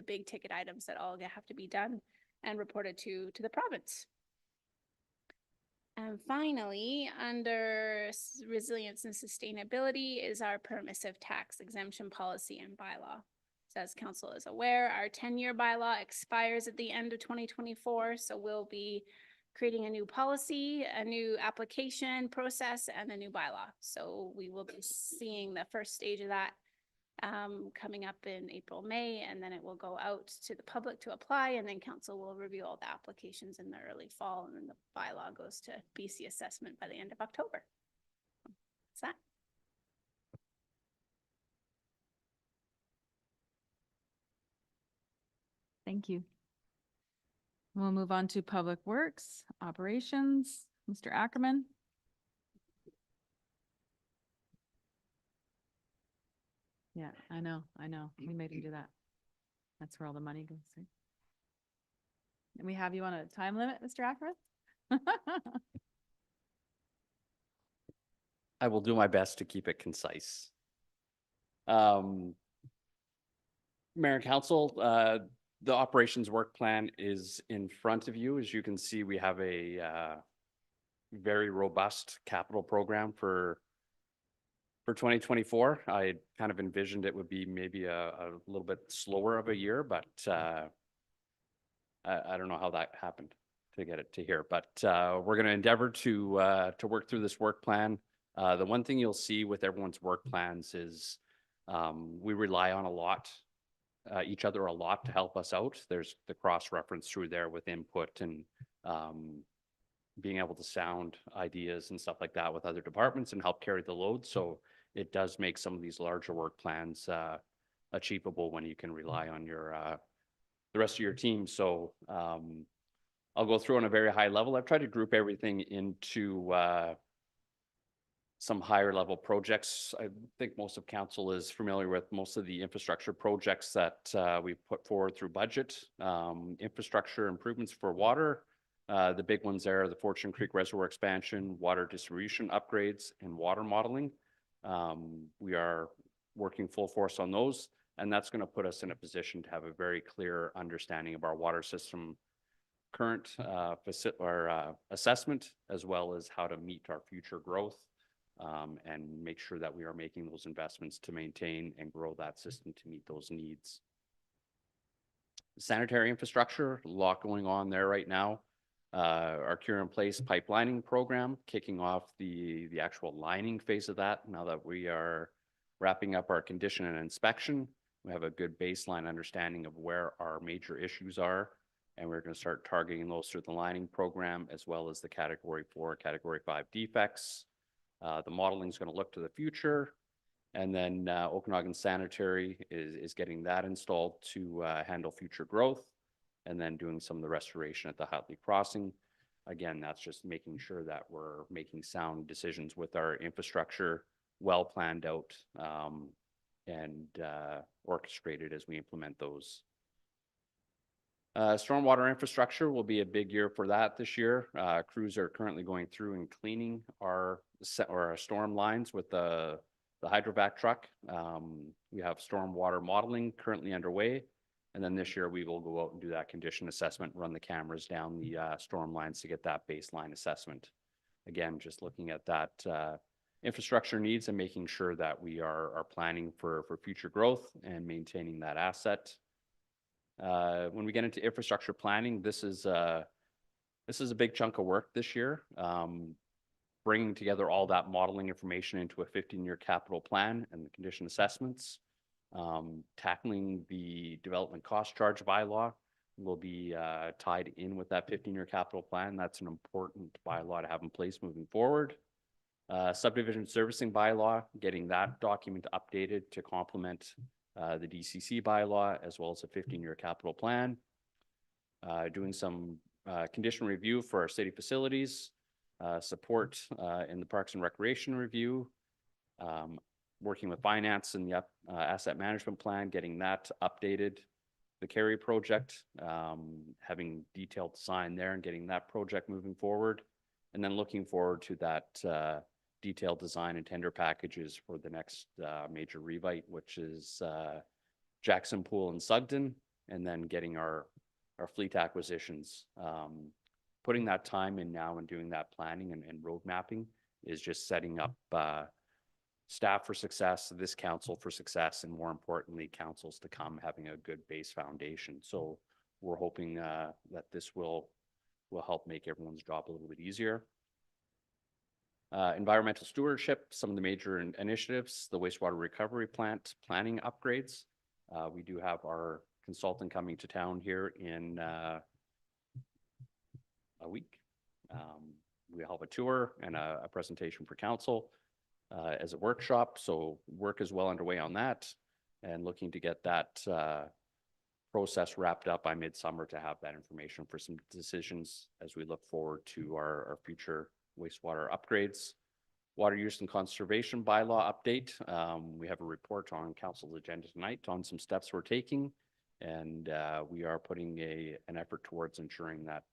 big ticket items that all have to be done and reported to the province. And finally, under resilience and sustainability is our permissive tax exemption policy and bylaw. So as council is aware, our 10-year bylaw expires at the end of 2024. So we'll be creating a new policy, a new application process, and a new bylaw. So we will be seeing the first stage of that coming up in April, May, and then it will go out to the public to apply, and then council will review all the applications in the early fall, and then the bylaw goes to BC assessment by the end of October. That's that. Thank you. We'll move on to Public Works, Operations, Mr. Ackerman. Yeah, I know. We made him do that. That's where all the money goes. Right? And we have you on a time limit, Mr. Ackerman? I will do my best to keep it concise. Mayor and Council, the operations work plan is in front of you. As you can see, we have a very robust capital program for 2024. I kind of envisioned it would be maybe a little bit slower of a year, but I don't know how that happened to get it to here. But we're going to endeavor to work through this work plan. The one thing you'll see with everyone's work plans is we rely on each other a lot to help us out. There's the cross-reference through there with input and being able to sound ideas and stuff like that with other departments and help carry the load. So it does make some of these larger work plans achievable when you can rely on the rest of your team. So I'll go through on a very high level. I've tried to group everything into some higher level projects. I think most of council is familiar with most of the infrastructure projects that we've put forward through budget. Infrastructure improvements for water. The big ones there are the Fortune Creek Reservoir expansion, water distribution upgrades, and water modeling. We are working full force on those, and that's going to put us in a position to have a very clear understanding of our water system current assessment, as well as how to meet our future growth and make sure that we are making those investments to maintain and grow that system to meet those needs. Sanitary infrastructure, a lot going on there right now. Our Cure in Place pipelining program, kicking off the actual lining phase of that. Now that we are wrapping up our condition and inspection, we have a good baseline understanding of where our major issues are. And we're going to start targeting those through the lining program, as well as the Category 4, Category 5 defects. The modeling is going to look to the future. And then Okanagan Sanitary is getting that installed to handle future growth, and then doing some of the restoration at the Hatley Crossing. Again, that's just making sure that we're making sound decisions with our infrastructure, well planned out, and orchestrated as we implement those. Stormwater infrastructure will be a big year for that this year. Crews are currently going through and cleaning our storm lines with the hydrovac truck. We have stormwater modeling currently underway. And then this year we will go out and do that condition assessment, run the cameras down the storm lines to get that baseline assessment. Again, just looking at that infrastructure needs and making sure that we are planning for future growth and maintaining that asset. When we get into infrastructure planning, this is a big chunk of work this year. Bringing together all that modeling information into a 15-year capital plan and the condition assessments. Tackling the development cost charge bylaw will be tied in with that 15-year capital plan. That's an important bylaw to have in place moving forward. Subdivision servicing bylaw, getting that document updated to complement the DCC bylaw, as well as a 15-year capital plan. Doing some condition review for our city facilities, support in the Parks and Recreation review, working with finance and the asset management plan, getting that updated. The Kerry project, having detailed design there and getting that project moving forward. And then looking forward to that detailed design and tender packages for the next major revite, which is Jackson Pool and Sugden, and then getting our fleet acquisitions. Putting that time in now and doing that planning and road mapping is just setting up staff for success, this council for success, and more importantly, councils to come having a good base foundation. So we're hoping that this will help make everyone's job a little bit easier. Environmental stewardship, some of the major initiatives, the wastewater recovery plant planning upgrades. We do have our consultant coming to town here in a week. We'll have a tour and a presentation for council as a workshop. So work is well underway on that, and looking to get that process wrapped up by midsummer to have that information for some decisions as we look forward to our future wastewater upgrades. Water use and conservation bylaw update. We have a report on council's agenda tonight on some steps we're taking, and we are putting an effort towards ensuring that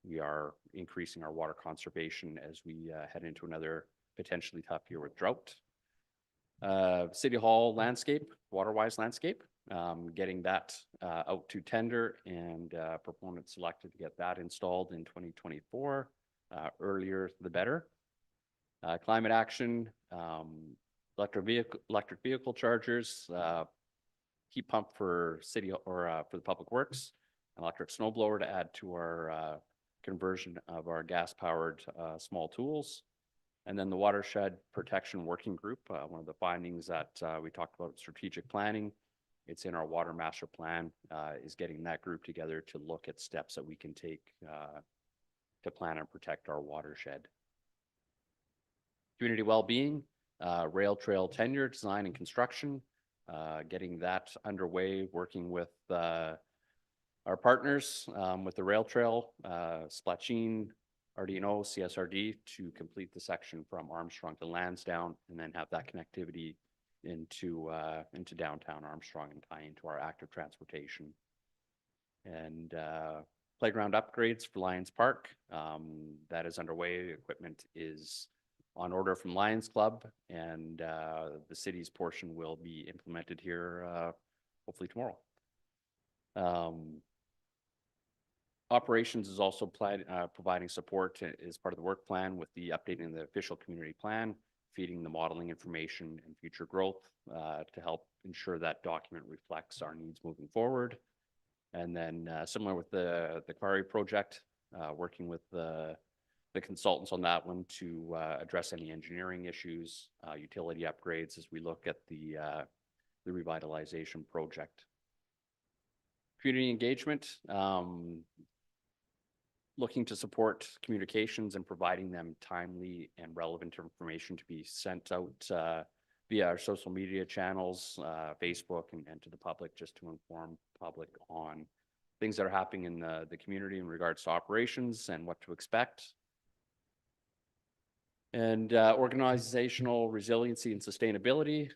we are increasing our water conservation as we head into another potentially tough year with drought. City Hall landscape, water-wise landscape, getting that out to tender and proponent selected to get that installed in 2024. Earlier the better. Climate action, electric vehicle chargers, heat pump for city or for the public works, an electric snow blower to add to our conversion of our gas-powered small tools. And then the watershed protection working group, one of the findings that we talked about strategic planning, it's in our water master plan, is getting that group together to look at steps that we can take to plan and protect our watershed. Community well-being, rail trail tenure, design and construction, getting that underway, working with our partners with the rail trail, Splatcheen, RDNO, CSRD to complete the section from Armstrong to Lansdowne, and then have that connectivity into downtown Armstrong and tie into our active transportation. And playground upgrades for Lions Park, that is underway. Equipment is on order from Lions Club, and the city's portion will be implemented here hopefully tomorrow. Operations is also providing support as part of the work plan with the updating the official community plan, feeding the modeling information and future growth to help ensure that document reflects our needs moving forward. And then similar with the Quarry project, working with the consultants on that one to address any engineering issues, utility upgrades as we look at the revitalization project. Community engagement, looking to support communications and providing them timely and relevant information to be sent out via our social media channels, Facebook and to the public, just to inform public on things that are happening in the community in regards to operations and what to expect. And organizational resiliency and sustainability,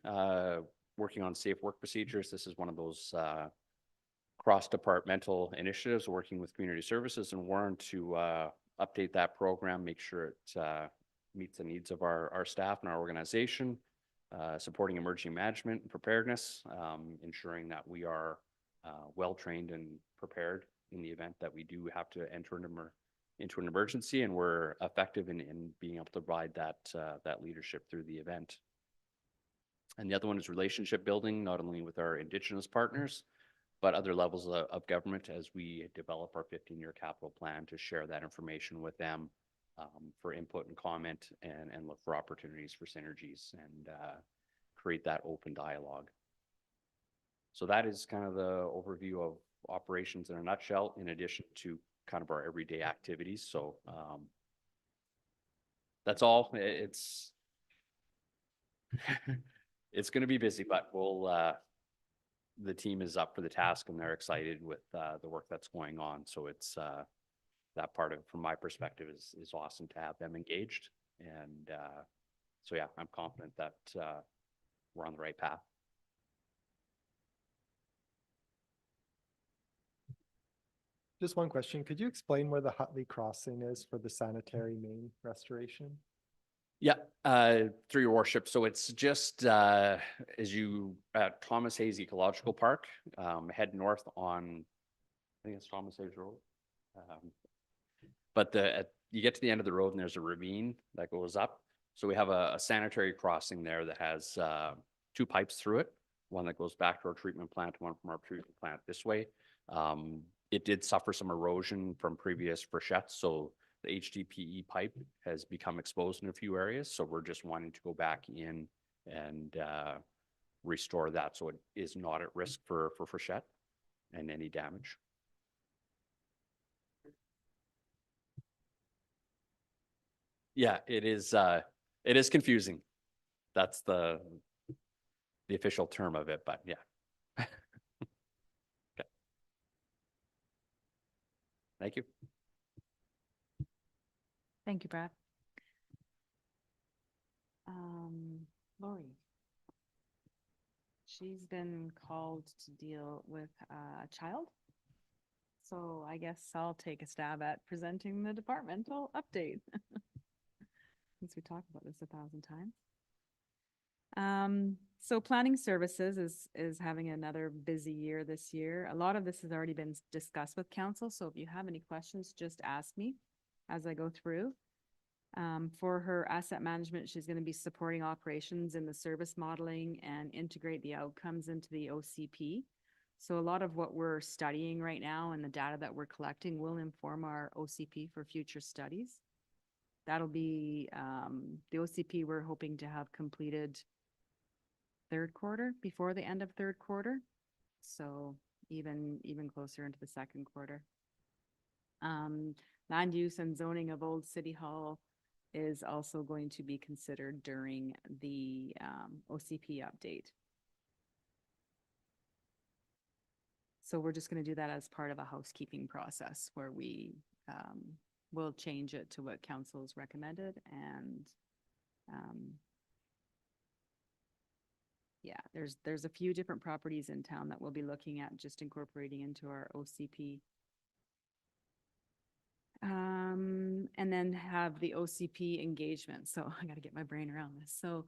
working on safe work procedures. This is one of those cross-departmental initiatives, working with community services and Warren to update that program, make sure it meets the needs of our staff and our organization, supporting emergency management and preparedness, ensuring that we are well-trained and prepared in the event that we do have to enter into an emergency, and we're effective in being able to provide that leadership through the event. And the other one is relationship building, not only with our Indigenous partners, but other levels of government as we develop our 15-year capital plan, to share that information with them for input and comment, and look for opportunities for synergies and create that open dialogue. So that is kind of the overview of operations in a nutshell, in addition to kind of our everyday activities. So that's all. It's going to be busy, but we'll the team is up for the task and they're excited with the work that's going on. So it's that part of it, from my perspective, is awesome to have them engaged. And so yeah, I'm confident that we're on the right path. Just one question. Could you explain where the Hutley crossing is for the sanitary main restoration? Yeah, through your worship. So it's just as you at Thomas Hayes Ecological Park, head north on, I think it's Thomas Hayes Road. But you get to the end of the road and there's a ravine that goes up. So we have a sanitary crossing there that has 2 pipes through it, one that goes back to our treatment plant, one from our treatment plant this way. It did suffer some erosion from previous freshettes, so the HDPE pipe has become exposed in a few areas. So we're just wanting to go back in and restore that, so it is not at risk for freshette and any damage. Yeah, it is confusing. That's the official term of it, but yeah. Okay. Thank you. Thank you, Brad. Lori. She's been called to deal with a child. So I guess I'll take a stab at presenting the departmental update. Since we talked about this 1,000 times. So planning services is having another busy year this year. A lot of this has already been discussed with council. So if you have any questions, just ask me as I go through. For her asset management, she's going to be supporting operations in the service modeling and integrate the outcomes into the OCP. So a lot of what we're studying right now and the data that we're collecting will inform our OCP for future studies. That'll be the OCP we're hoping to have completed third quarter, before the end of third quarter. So even closer into the second quarter. Land use and zoning of Old City Hall is also going to be considered during the OCP update. So we're just going to do that as part of a housekeeping process where we will change it to what council's recommended. And yeah, there's a few different properties in town that we'll be looking at just incorporating into our OCP. And then have the OCP engagement. So I got to get my brain around this. So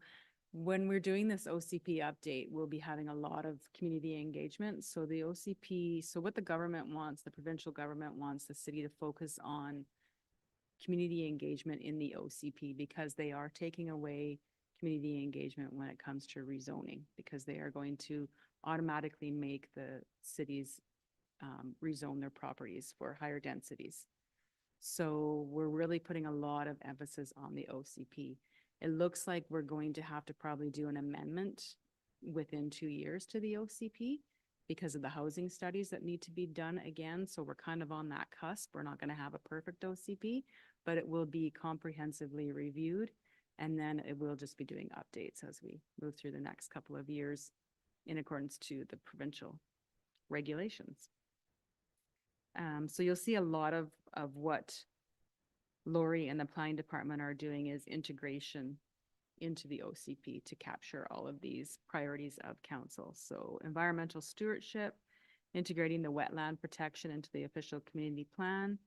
when we're doing this OCP update, we'll be having a lot of community engagement. So the OCP, so what the government wants, the provincial government wants the city to focus on community engagement in the OCP, because they are taking away community engagement when it comes to rezoning, because they are going to automatically make the city's rezone their properties for higher densities. So we're really putting a lot of emphasis on the OCP. It looks like we're going to have to probably do an amendment within 2 years to the OCP because of the housing studies that need to be done again. So we're kind of on that cusp. We're not going to have a perfect OCP, but it will be comprehensively reviewed. And then it will just be doing updates as we move through the next couple of years in accordance to the provincial regulations. So you'll see a lot of what Lori and the planning department are doing is integration into the OCP to capture all of these priorities of council. So environmental stewardship, integrating the wetland protection into the official community plan.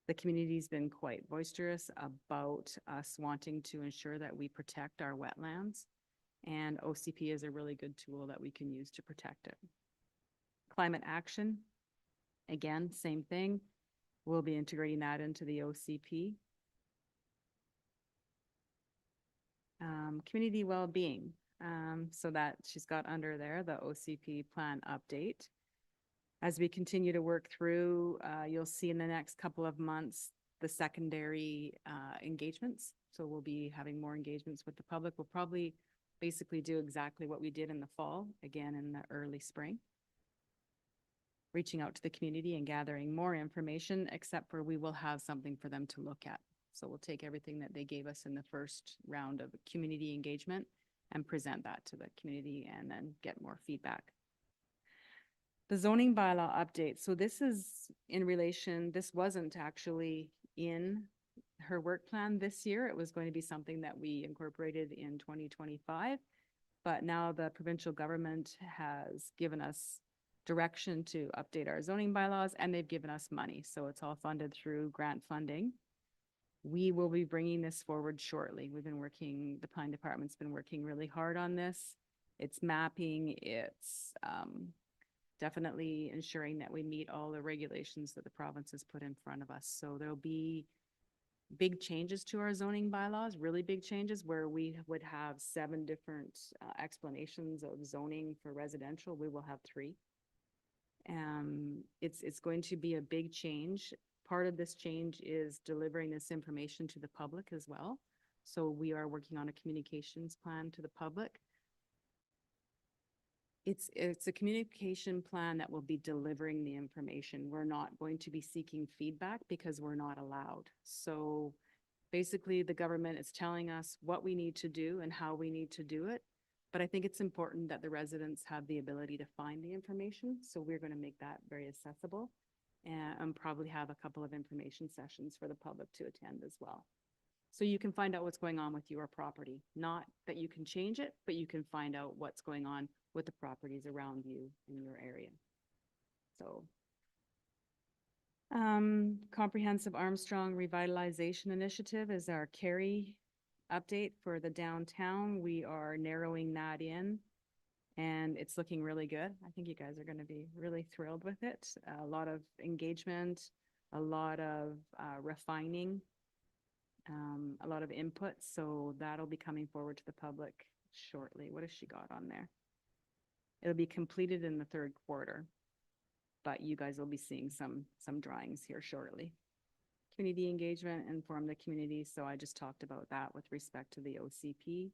The community's been quite boisterous about us wanting to ensure that we protect our wetlands, and OCP is a really good tool that we can use to protect it. Climate action, again, same thing. We'll be integrating that into the OCP. Community well-being, so that she's got under there the OCP plan update. As we continue to work through, you'll see in the next couple of months the secondary engagements. So we'll be having more engagements with the public. We'll probably basically do exactly what we did in the fall, again in the early spring. Reaching out to the community and gathering more information, except for we will have something for them to look at. So we'll take everything that they gave us in the first round of community engagement and present that to the community and then get more feedback. The zoning bylaw update. So this is in relation, this wasn't actually in her work plan this year. It was going to be something that we incorporated in 2025. But now the provincial government has given us direction to update our zoning bylaws, and they've given us money. So it's all funded through grant funding. We will be bringing this forward shortly. We've been working, the planning department's been working really hard on this. It's mapping, it's definitely ensuring that we meet all the regulations that the province has put in front of us. So there'll be big changes to our zoning bylaws, really big changes where we would have 7 different explanations of zoning for residential. We will have 3. It's going to be a big change. Part of this change is delivering this information to the public as well. So we are working on a communications plan to the public. It's a communication plan that will be delivering the information. We're not going to be seeking feedback because we're not allowed. So basically the government is telling us what we need to do and how we need to do it. But I think it's important that the residents have the ability to find the information. So we're going to make that very accessible and probably have a couple of information sessions for the public to attend as well. So you can find out what's going on with your property. Not that you can change it, but you can find out what's going on with the properties around you in your area. So comprehensive Armstrong revitalization initiative is our Kerry update for the downtown. We are narrowing that in and it's looking really good. I think you guys are going to be really thrilled with it. A lot of engagement, a lot of refining, a lot of input. So that'll be coming forward to the public shortly. What has she got on there? It'll be completed in the 3rd quarter, but you guys will be seeing some drawings here shortly. Community engagement, inform the community. So I just talked about that with respect to the OCP.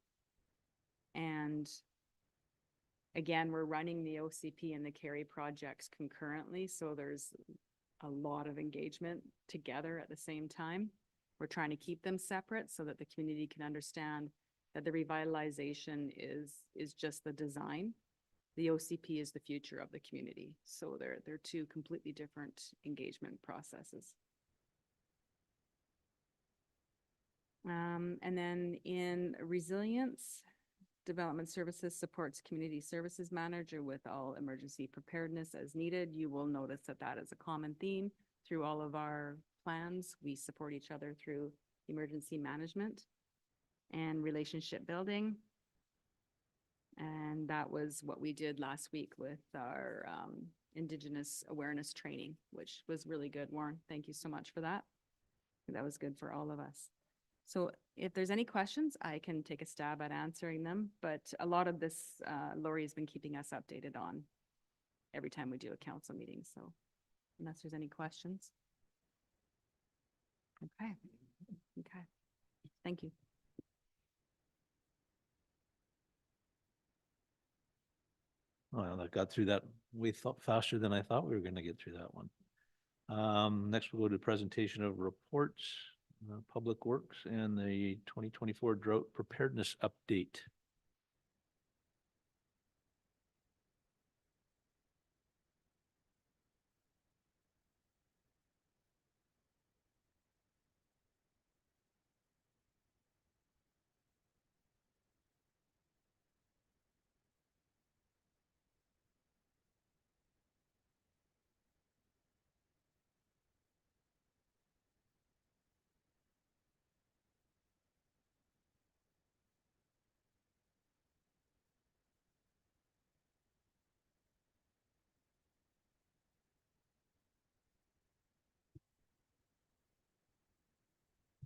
And again, we're running the OCP and the Kerry projects concurrently. So there's a lot of engagement together at the same time. We're trying to keep them separate so that the community can understand that the revitalization is just the design. The OCP is the future of the community. So they're 2 completely different engagement processes. And then in resilience, development services supports community services manager with all emergency preparedness as needed. You will notice that that is a common theme through all of our plans. We support each other through emergency management and relationship building. And that was what we did last week with our Indigenous awareness training, which was really good. Warren, thank you so much for that. That was good for all of us. So if there's any questions, I can take a stab at answering them. But a lot of this, Lori has been keeping us updated on every time we do a council meeting. So unless there's any questions. Okay, okay. Thank you. Well, I got through that faster than I thought we were gonna get through that one. Next we'll go to presentation of reports, Public Works and the 2024 drought preparedness update.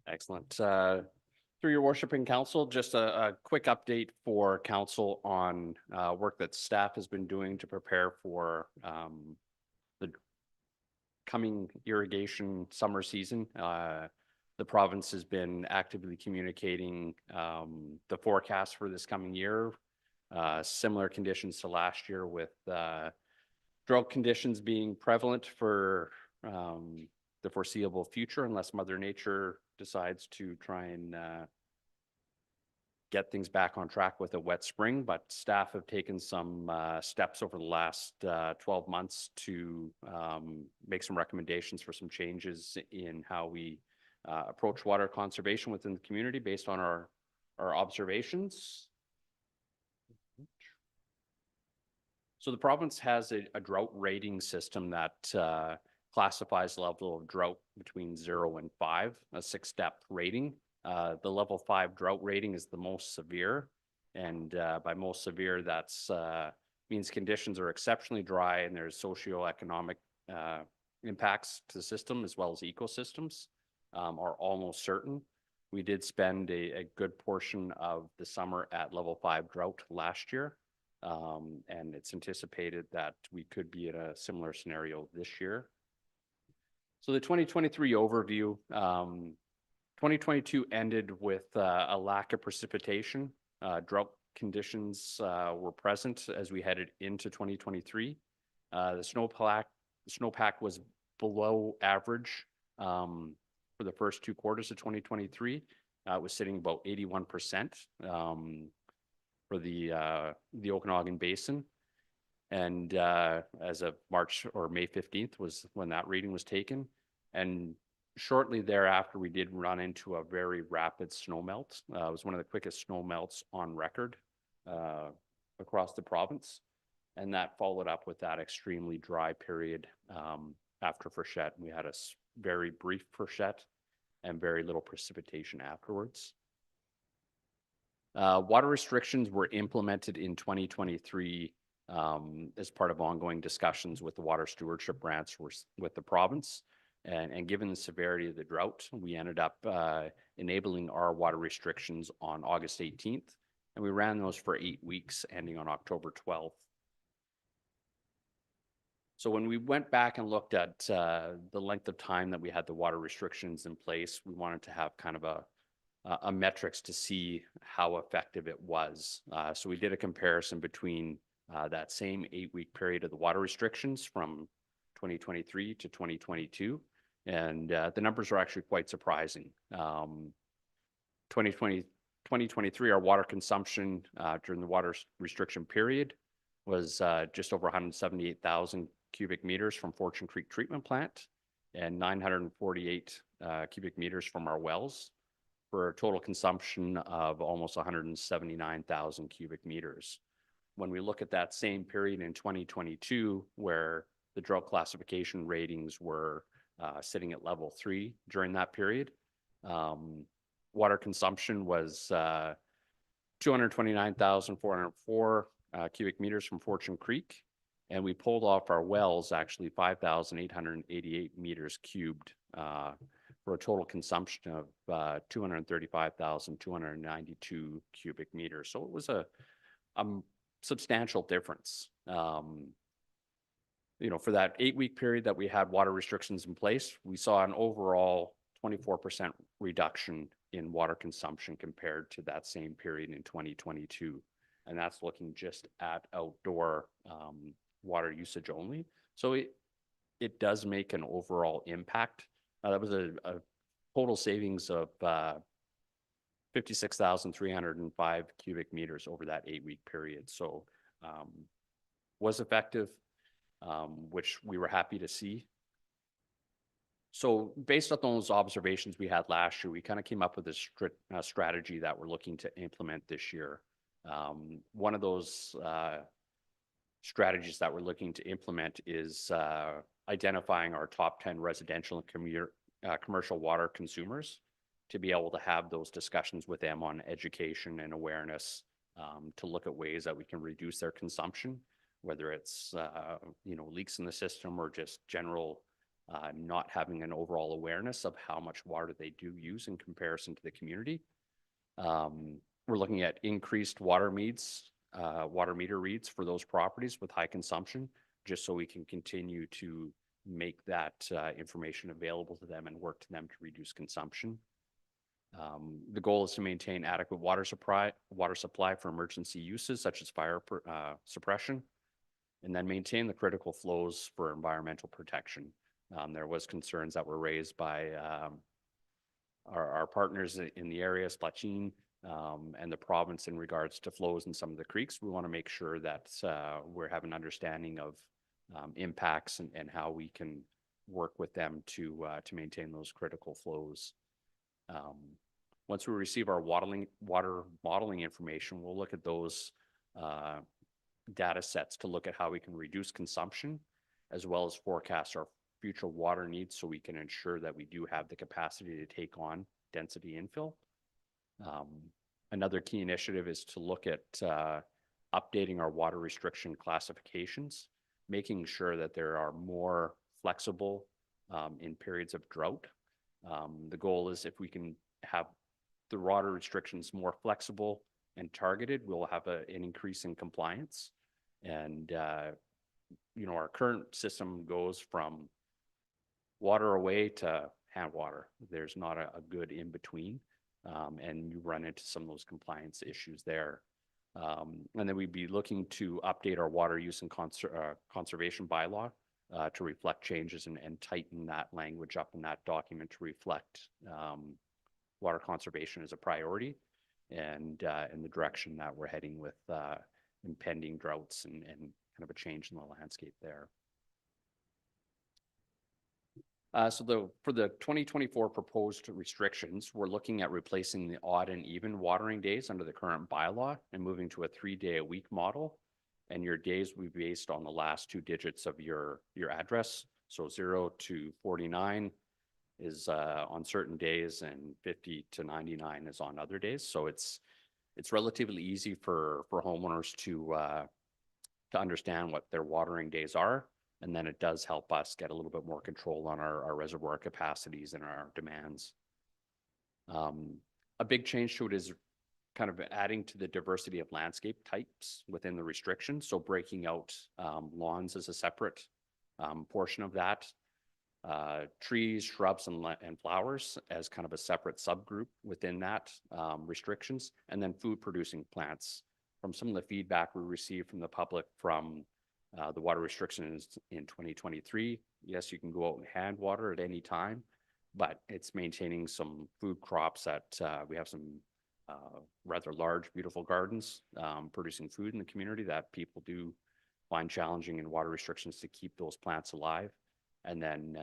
Excellent. Through your worship in council, just a quick update for council on work that staff has been doing to prepare for the coming irrigation summer season. The province has been actively communicating the forecast for this coming year. Similar conditions to last year, with drought conditions being prevalent for the foreseeable future, unless Mother Nature decides to try and get things back on track with a wet spring. But staff have taken some steps over the last 12 months to make some recommendations for some changes in how we approach water conservation within the community based on our observations. So the province has a drought rating system that classifies level of drought between 0 and 5, a 6-step rating. The level 5 drought rating is the most severe. And by most severe, that's means conditions are exceptionally dry and there's socioeconomic impacts to the system as well as ecosystems are almost certain. We did spend a good portion of the summer at level 5 drought last year. And it's anticipated that we could be in a similar scenario this year. So the 2023 overview, 2022 ended with a lack of precipitation. Drought conditions were present as we headed into 2023. The snowpack was below average for the first 2 quarters of 2023. It was sitting about 81% for the Okanagan Basin. And as of March or May 15th was when that reading was taken. And shortly thereafter, we did run into a very rapid snow melt. It was one of the quickest snow melts on record across the province. And that followed up with that extremely dry period after freshet. We had a very brief freshet and very little precipitation afterwards. Water restrictions were implemented in 2023 as part of ongoing discussions with the water stewardship grants with the province. And given the severity of the drought, we ended up enabling our water restrictions on August 18th. And we ran those for 8 weeks, ending on October 12th. So when we went back and looked at the length of time that we had the water restrictions in place, we wanted to have kind of a metrics to see how effective it was. So we did a comparison between that same 8-week period of the water restrictions from 2023 to 2022. And the numbers are actually quite surprising. 2023, our water consumption during the water restriction period was just over 178,000 cubic meters from Fortune Creek Treatment Plant and 948 cubic meters from our wells, for a total consumption of almost 179,000 cubic meters. When we look at that same period in 2022, where the drought classification ratings were sitting at level 3 during that period, water consumption was 229,404 cubic meters from Fortune Creek. And we pulled off our wells actually 5,888 meters cubed for a total consumption of 235,292 cubic meters. So it was a substantial difference. for that 8-week period that we had water restrictions in place, we saw an overall 24% reduction in water consumption compared to that same period in 2022. And that's looking just at outdoor water usage only. So it does make an overall impact. That was a total savings of 56,305 cubic meters over that 8-week period. So was effective, which we were happy to see. So based on those observations we had last year, we kind of came up with a strategy that we're looking to implement this year. One of those strategies that we're looking to implement is identifying our top 10 residential and commercial water consumers to be able to have those discussions with them on education and awareness, to look at ways that we can reduce their consumption, whether it's leaks in the system or just general not having an overall awareness of how much water they do use in comparison to the community. We're looking at increased water meter reads for those properties with high consumption, just so we can continue to make that information available to them and work to them to reduce consumption. The goal is to maintain adequate water supply for emergency uses such as fire suppression, and then maintain the critical flows for environmental protection. There was concerns that were raised by our partners in the area, Splachine, and the province in regards to flows in some of the creeks. We want to make sure that we have an understanding of impacts and how we can work with them to maintain those critical flows. Once we receive our water modeling information, we'll look at those data sets to look at how we can reduce consumption, as well as forecast our future water needs, so we can ensure that we do have the capacity to take on density infill. Another key initiative is to look at updating our water restriction classifications, making sure that there are more flexible in periods of drought. The goal is, if we can have the water restrictions more flexible and targeted, we'll have an increase in compliance. And our current system goes from water away to hand water. There's not a good in between, and you run into some of those compliance issues there. And then we'd be looking to update our water use and conservation bylaw to reflect changes and tighten that language up in that document to reflect water conservation as a priority, and in the direction that we're heading with impending droughts and kind of a change in the landscape there. So for the 2024 proposed restrictions, we're looking at replacing the odd and even watering days under the current bylaw and moving to a 3-day-a-week model. And your days will be based on the last 2 digits of your address. So 0 to 49 is on certain days, and 50 to 99 is on other days. So it's relatively easy for homeowners to understand what their watering days are. And then it does help us get a little bit more control on our reservoir capacities and our demands. A big change to it is kind of adding to the diversity of landscape types within the restrictions. So breaking out lawns as a separate portion of that, trees, shrubs, and flowers as kind of a separate subgroup within that restrictions, and then food producing plants. From some of the feedback we received from the public from the water restrictions in 2023, yes, you can go out and hand water at any time, but it's maintaining some food crops that we have some rather large, beautiful gardens producing food in the community that people do find challenging in water restrictions to keep those plants alive. And then,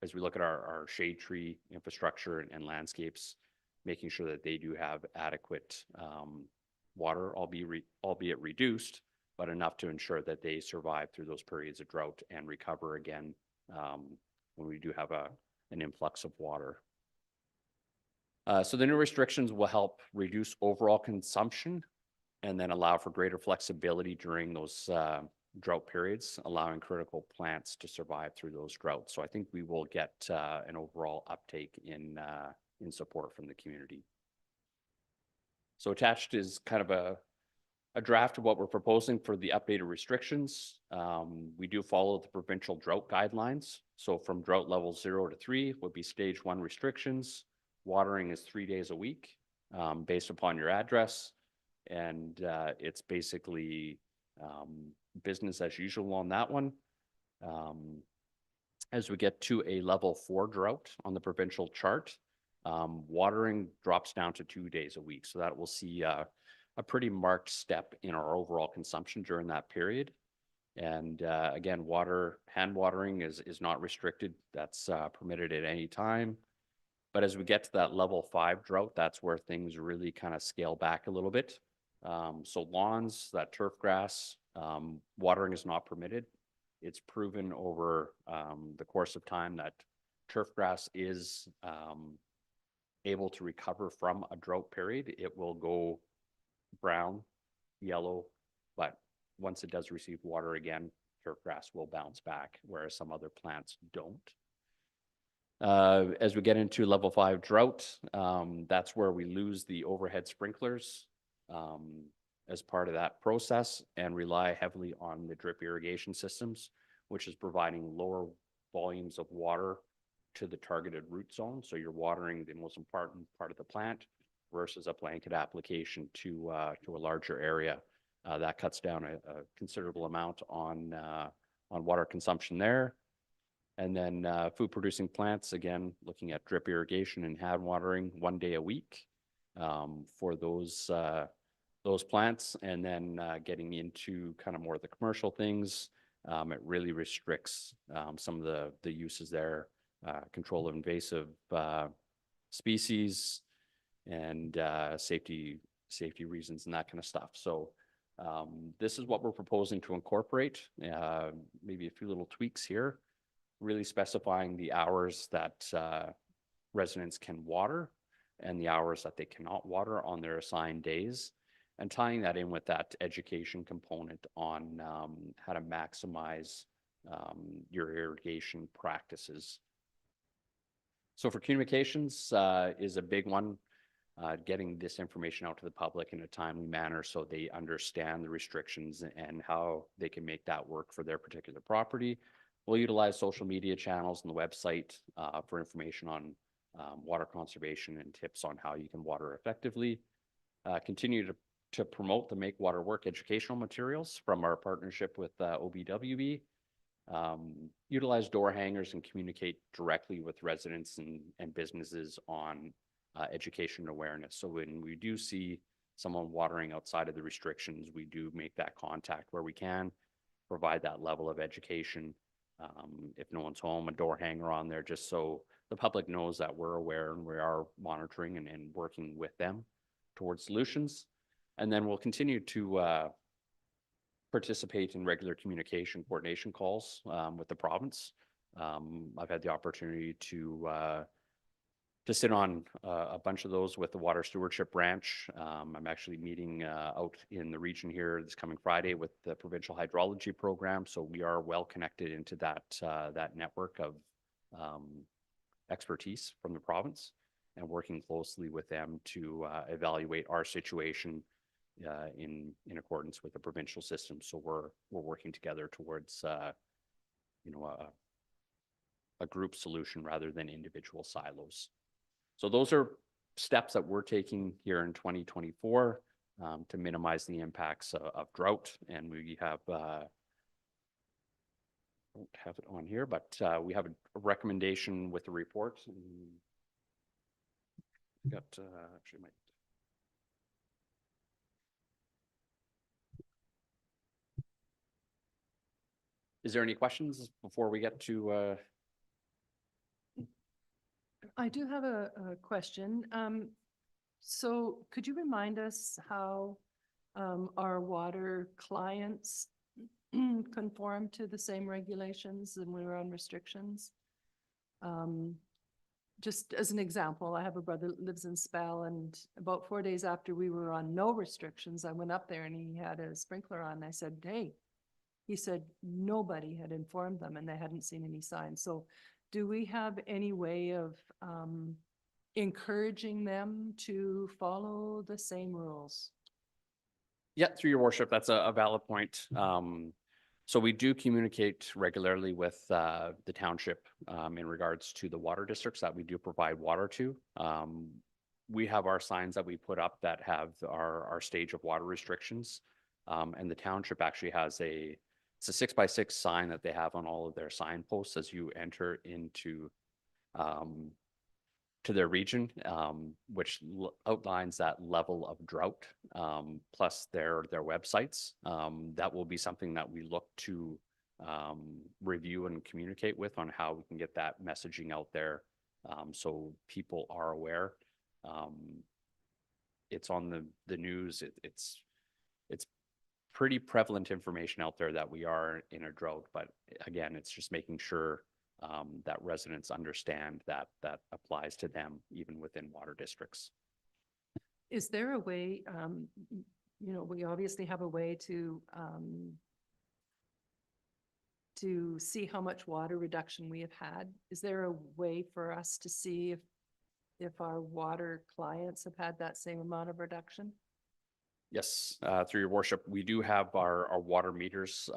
as we look at our shade tree infrastructure and landscapes, making sure that they do have adequate water, albeit reduced, but enough to ensure that they survive through those periods of drought and recover again when we do have an influx of water. So the new restrictions will help reduce overall consumption and then allow for greater flexibility during those drought periods, allowing critical plants to survive through those droughts. So I think we will get an overall uptake in support from the community. So attached is kind of a draft of what we're proposing for the updated restrictions. We do follow the provincial drought guidelines. So from drought level 0 to 3 would be stage 1 restrictions. Watering is 3 days a week, based upon your address. And it's basically business as usual on that one. As we get to a level 4 drought on the provincial chart, watering drops down to 2 days a week. So that will see a pretty marked step in our overall consumption during that period. And again, hand watering is not restricted. That's permitted at any time. But as we get to that level 5 drought, that's where things really kind of scale back a little bit. So lawns, that turf grass, watering is not permitted. It's proven over the course of time that turf grass is able to recover from a drought period. It will go brown, yellow, but once it does receive water again, turf grass will bounce back, whereas some other plants don't. As we get into level 5 drought, that's where we lose the overhead sprinklers as part of that process and rely heavily on the drip irrigation systems, which is providing lower volumes of water to the targeted root zone. So you're watering the most important part of the plant versus a blanket application to a larger area. That cuts down a considerable amount on water consumption there. And then food producing plants, again, looking at drip irrigation and hand watering 1 day a week for those plants. And then getting into kind of more of the commercial things, it really restricts some of the uses there, control of invasive species and safety reasons and that kind of stuff. So this is what we're proposing to incorporate, maybe a few little tweaks here, really specifying the hours that residents can water and the hours that they cannot water on their assigned days, and tying that in with that education component on how to maximize your irrigation practices. So for communications is a big one, getting this information out to the public in a timely manner so they understand the restrictions and how they can make that work for their particular property. We'll utilize social media channels and the website for information on water conservation and tips on how you can water effectively. Continue to promote the Make Water Work educational materials from our partnership with OBWB. Utilize door hangers and communicate directly with residents and businesses on education and awareness. So when we do see someone watering outside of the restrictions, we do make that contact where we can, provide that level of education. If no one's home, a door hanger on there, just so the public knows that we're aware and we are monitoring and working with them towards solutions. And then we'll continue to participate in regular communication coordination calls with the province. I've had the opportunity to sit on a bunch of those with the Water Stewardship Branch. I'm actually meeting out in the region here this coming Friday with the Provincial Hydrology Program. So we are well connected into that network of expertise from the province and working closely with them to evaluate our situation in accordance with the provincial system. So we're working together towards a group solution rather than individual silos. So those are steps that we're taking here in 2024 to minimize the impacts of drought. And we have, don't have it on here, but we have a recommendation with the report. Got actually my. Is there any questions before we get to? I do have a question. So could you remind us how our water clients conform to the same regulations and we were on restrictions? Just as an example, I have a brother that lives in Spell, and about 4 days after we were on no restrictions, I went up there and he had a sprinkler on. I said, hey, he said nobody had informed them and they hadn't seen any signs. So do we have any way of encouraging them to follow the same rules? Yeah, through your worship, that's a valid point. So we do communicate regularly with the township in regards to the water districts that we do provide water to. We have our signs that we put up that have our stage of water restrictions. And the township actually has it's a 6x6 sign that they have on all of their signposts as you enter into to their region, which outlines that level of drought, plus their websites. That will be something that we look to review and communicate with on how we can get that messaging out there, so people are aware. It's on the news. It's pretty prevalent information out there that we are in a drought, but again, it's just making sure that residents understand that applies to them even within water districts. Is there a way, we obviously have a way to see how much water reduction we have had. Is there a way for us to see if our water clients have had that same amount of reduction? Yes, through your worship, we do have our water meters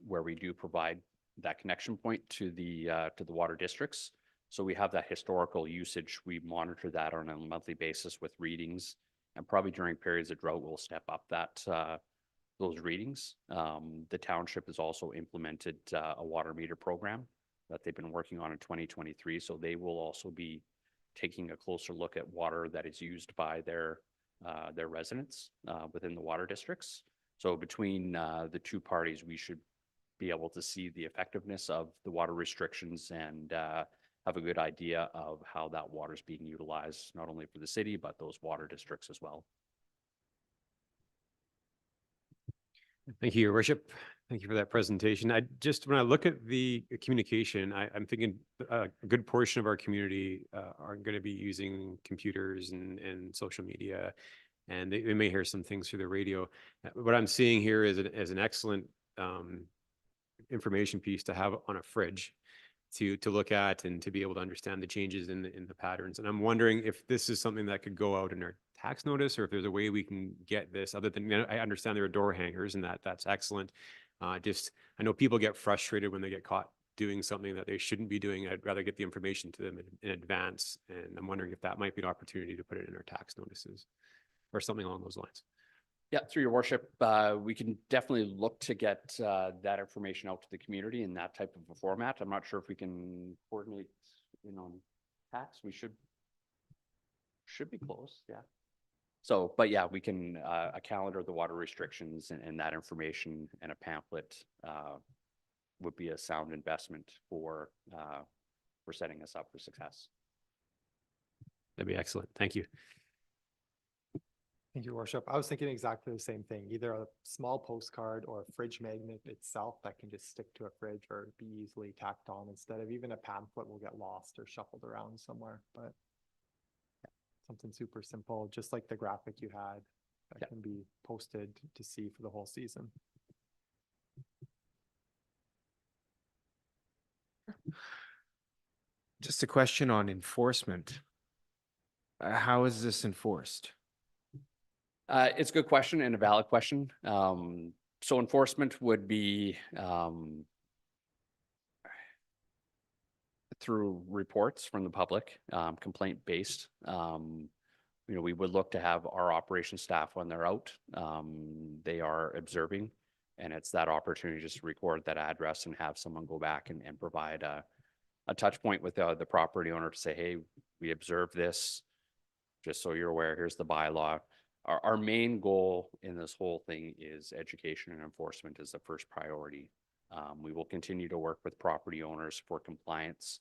where we do provide that connection point to the water districts. So we have that historical usage. We monitor that on a monthly basis with readings, and probably during periods of drought, we'll step up those readings. The township has also implemented a water meter program that they've been working on in 2023. So they will also be taking a closer look at water that is used by their residents within the water districts. So between the two parties, we should be able to see the effectiveness of the water restrictions and have a good idea of how that water is being utilized, not only for the city, but those water districts as well. Thank you, Your Worship. Thank you for that presentation. When I look at the communication, I'm thinking a good portion of our community are going to be using computers and social media, and they may hear some things through the radio. What I'm seeing here is an excellent information piece to have on a fridge to look at and to be able to understand the changes in the patterns. And I'm wondering if this is something that could go out in our tax notice, or if there's a way we can get this other than, I understand there are door hangers and that's excellent. I know people get frustrated when they get caught doing something that they shouldn't be doing. I'd rather get the information to them in advance. And I'm wondering if that might be an opportunity to put it in our tax notices or something along those lines. Yeah, through your worship, we can definitely look to get that information out to the community in that type of a format. I'm not sure if we can coordinate, tax. We should be close, yeah. So, but yeah, we can a calendar of the water restrictions and that information and a pamphlet would be a sound investment for setting us up for success. That'd be excellent. Thank you. Thank you, Worship. I was thinking exactly the same thing, either a small postcard or a fridge magnet itself that can just stick to a fridge or be easily tacked on, instead of even a pamphlet will get lost or shuffled around somewhere. But something super simple, just like the graphic you had, that can be posted to see for the whole season. Just a question on enforcement. How is this enforced? It's a good question and a valid question. So enforcement would be through reports from the public, complaint based. We would look to have our operations staff when they're out, they are observing, and it's that opportunity just to record that address and have someone go back and provide a touch point with the property owner to say, hey, we observed this, just so you're aware, here's the bylaw. Our main goal in this whole thing is education and enforcement is the first priority. We will continue to work with property owners for compliance.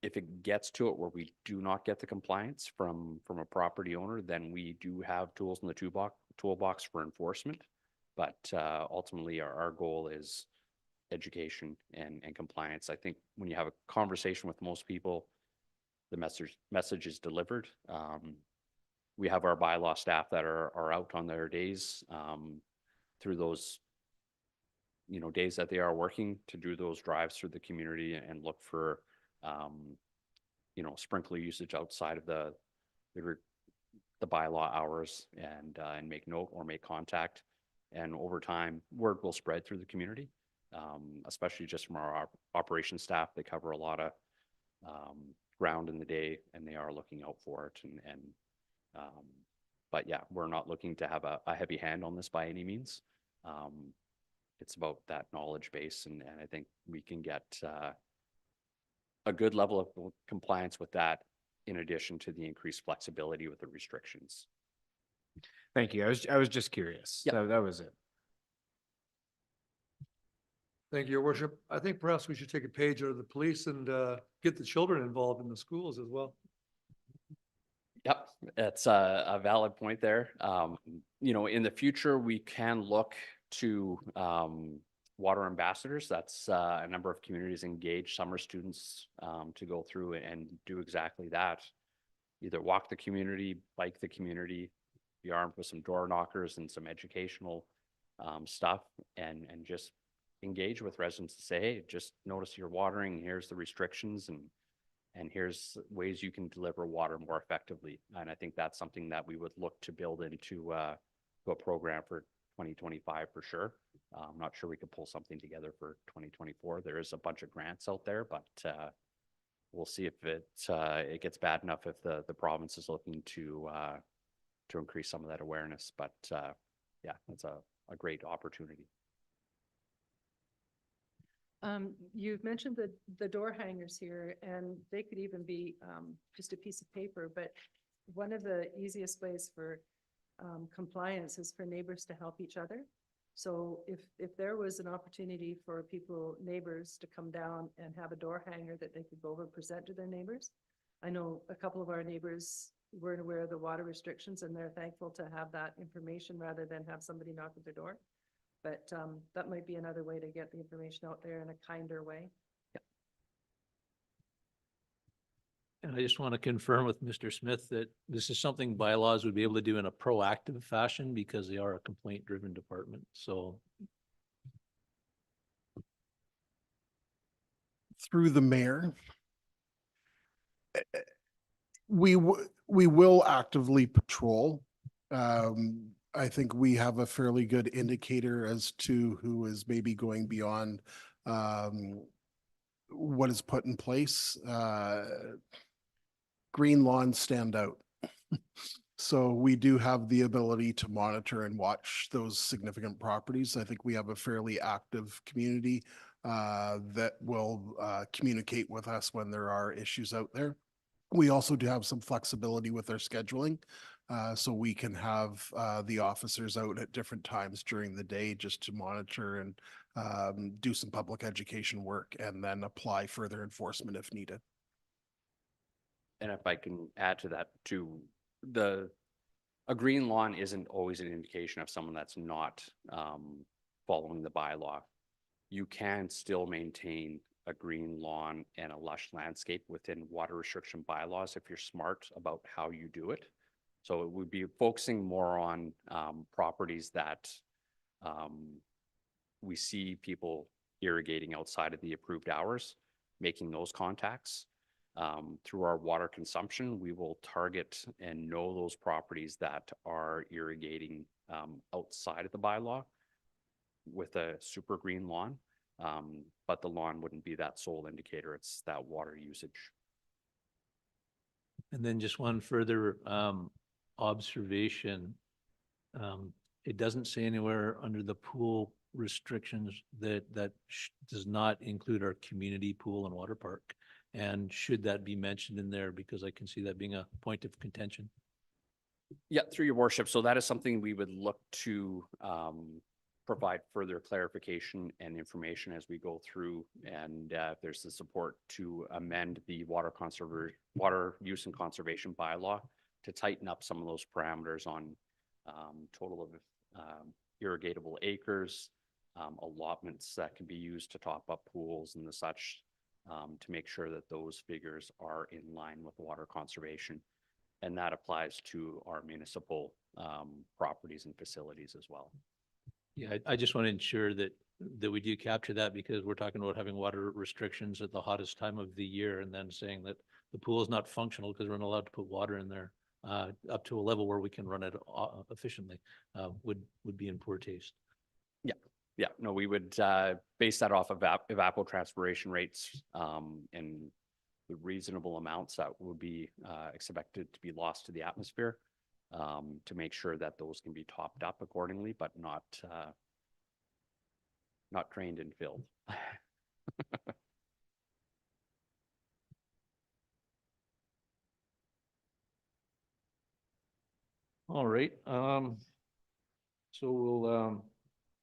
If it gets to it where we do not get the compliance from a property owner, then we do have tools in the toolbox for enforcement. But ultimately, our goal is education and compliance. I think when you have a conversation with most people, the message is delivered. We have our bylaw staff that are out on their days through those days that they are working to do those drives through the community and look for sprinkler usage outside of the the bylaw hours and make note or make contact. And over time, word will spread through the community, especially just from our operations staff. They cover a lot of ground in the day, and they are looking out for it. But yeah, we're not looking to have a heavy hand on this by any means. It's about that knowledge base, and I think we can get a good level of compliance with that, in addition to the increased flexibility with the restrictions. Thank you. I was just curious. Yep. That was it. Thank you, Your Worship. I think perhaps we should take a page out of the police and get the children involved in the schools as well. Yep, that's a valid point there. You know, in the future, we can look to water ambassadors. That's a number of communities engage summer students to go through and do exactly that. Either walk the community, bike the community, be armed with some door knockers and some educational stuff, and just engage with residents to say, hey, just notice you're watering, here's the restrictions, and here's ways you can deliver water more effectively. And I think that's something that we would look to build into a program for 2025 for sure. I'm not sure we could pull something together for 2024. There is a bunch of grants out there, but we'll see if it gets bad enough if the province is looking to increase some of that awareness. But yeah, that's a great opportunity. You've mentioned the door hangers here, and they could even be just a piece of paper, but one of the easiest ways for compliance is for neighbors to help each other. So if there was an opportunity for neighbors to come down and have a door hanger that they could go over and present to their neighbors. I know a couple of our neighbors weren't aware of the water restrictions, and they're thankful to have that information rather than have somebody knock at their door. But that might be another way to get the information out there in a kinder way. And I just want to confirm with Mr. Smith that this is something bylaws would be able to do in a proactive fashion because they are a complaint-driven department. So Through the mayor, we will actively patrol. I think we have a fairly good indicator as to who is maybe going beyond what is put in place. Green lawns stand out. So we do have the ability to monitor and watch those significant properties. I think we have a fairly active community that will communicate with us when there are issues out there. We also do have some flexibility with our scheduling. So we can have the officers out at different times during the day just to monitor and do some public education work and then apply further enforcement if needed. And if I can add to that too, a green lawn isn't always an indication of someone that's not following the bylaw. You can still maintain a green lawn and a lush landscape within water restriction bylaws if you're smart about how you do it. So it would be focusing more on properties that we see people irrigating outside of the approved hours, making those contacts. Through our water consumption, we will target and know those properties that are irrigating outside of the bylaw with a super green lawn. But the lawn wouldn't be that sole indicator. It's that water usage. and then just one further observation. It doesn't say anywhere under the pool restrictions that does not include our community pool and water park. And should that be mentioned in there? Because I can see that being a point of contention. Yeah, through your worship. So that is something we would look to provide further clarification and information as we go through. And if there's the support to amend the water use and conservation bylaw to tighten up some of those parameters on total of irrigatable acres, allotments that can be used to top up pools and the such, to make sure that those figures are in line with water conservation. And that applies to our municipal properties and facilities as well. Yeah, I just want to ensure that we do capture that, because we're talking about having water restrictions at the hottest time of the year and then saying that the pool is not functional because we're not allowed to put water in there. up to a level where we can run it efficiently, would be in poor taste. Yeah, no, we would base that off of evapotranspiration rates and the reasonable amounts that would be expected to be lost to the atmosphere to make sure that those can be topped up accordingly, but not drained and filled. All right, so we'll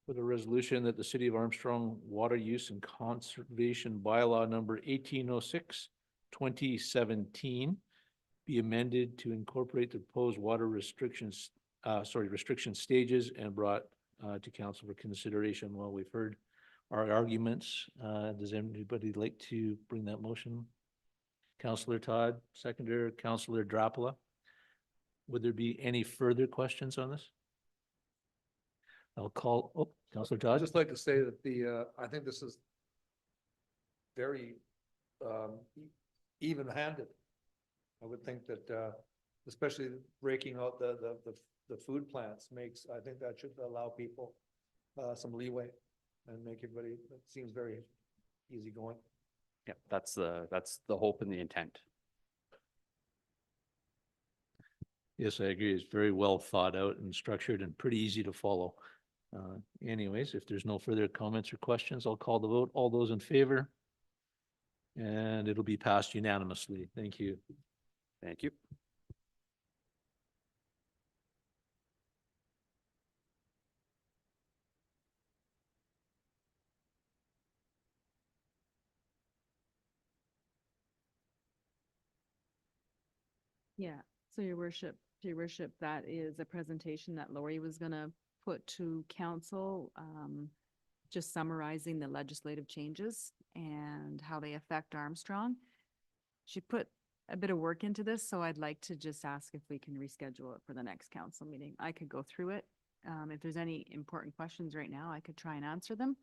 put a resolution that the City of Armstrong Water Use and Conservation Bylaw number 1806, 2017 be amended to incorporate the proposed water restrictions, restriction stages and brought to council for consideration. Well, we've heard our arguments. Does anybody like to bring that motion? Councillor Todd, seconder, Councillor Drapala. Would there be any further questions on this? I'll call, Councillor I'd Todd. just like to say that I think this is very even-handed. I would think that especially breaking out the food plants I think that should allow people some leeway and make everybody, it seems very easygoing. Yeah, that's the hope and the intent. Yes, I agree. It's very well thought out and structured and pretty easy to follow. Anyways, if there's no further comments or questions, I'll call the vote. All those in favor? And it'll be passed unanimously. Thank you. Thank you. Yeah, so your worship, that is a presentation that Lori was gonna put to council, just summarizing the legislative changes and how they affect Armstrong. She put a bit of work into this, so I'd like to just ask if we can reschedule it for the next council meeting. I could go through it. If there's any important questions right now, I could try and answer them.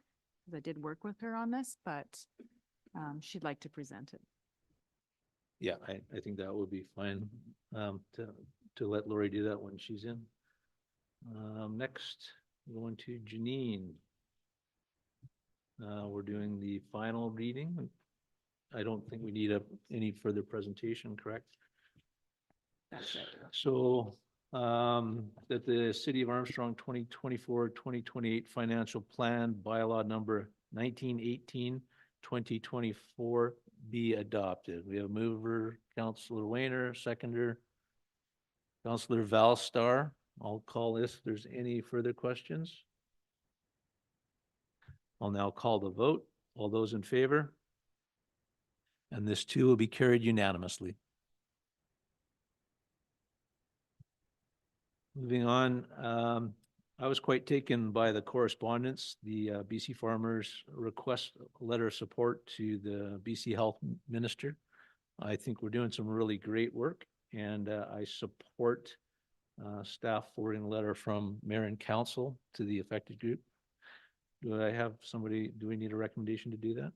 'Cause I did work with her on this, but she'd like to present it. Yeah, I think that would be fine, to let Lori do that when she's in. Next, going to Janine. We're doing the final reading. I don't think we need any further presentation, correct? That's it. So, that the City of Armstrong 2024-2028 financial plan bylaw number 1918-2024 be adopted. We have mover, Councillor Wayner, seconder, Councillor Valstar. I'll call this if there's any further questions. I'll now call the vote. All those in favor? And this too will be carried unanimously. Moving on, I was quite taken by the correspondence, the BC farmers request a letter of support to the BC Health Minister. I think we're doing some really great work, and I support staff forwarding a letter from mayor and council to the affected group. Do I have somebody, do we need a recommendation to do that?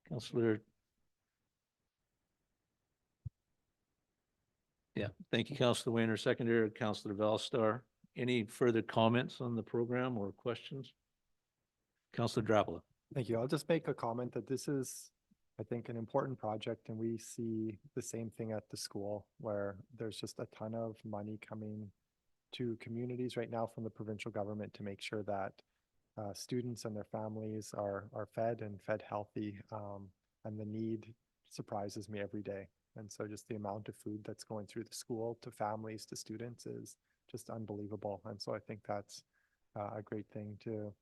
Councillor. Yeah, thank you, Councillor Wayner, seconder, Councillor Valstar. Any further comments on the program or questions? Councillor Drapala. Thank you. I'll just make a comment that this is, I think, an important project, and we see the same thing at the school where there's just a ton of money coming to communities right now from the provincial government to make sure that students and their families are fed and fed healthy. And the need surprises me every day. And so just the amount of food that's going through the school to families, to students is just unbelievable. And so I think that's a great thing to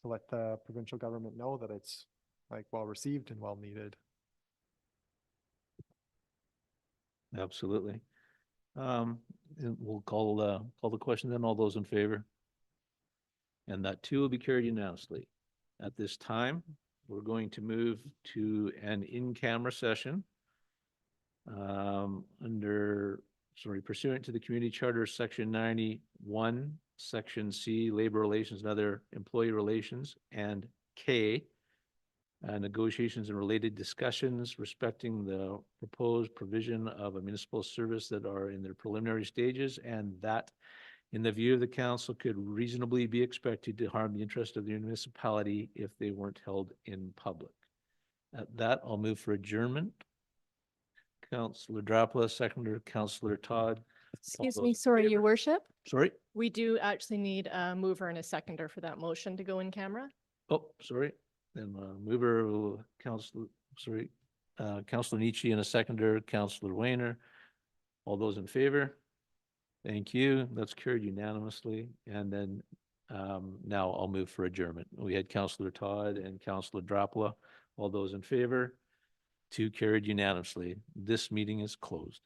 let the provincial government know that it's like well received and well needed. Absolutely. And we'll call the question then. All those in favor? And that too will be carried unanimously. At this time, we're going to move to an in-camera session. Pursuant to the Community Charter, Section 91, Section C, Labor Relations and Other Employee Relations, and K, negotiations and related discussions respecting the proposed provision of a municipal service that are in their preliminary stages and that in the view of the council could reasonably be expected to harm the interest of the municipality if they weren't held in public. At that, I'll move for adjournment. Councillor Drapla, seconder, Councillor Todd. Excuse those me, in sorry, favor? your worship. Sorry? We do actually need a mover and a seconder for that motion to go in camera. Oh, sorry. Then mover, Councillor, sorry, Councillor Nietzsche and a seconder, Councillor Weiner. All those in favor? Thank you. That's carried unanimously. And then now I'll move for adjournment. We had Councillor Todd and Councillor Drapla. All those in favor? Two carried unanimously. This meeting is closed.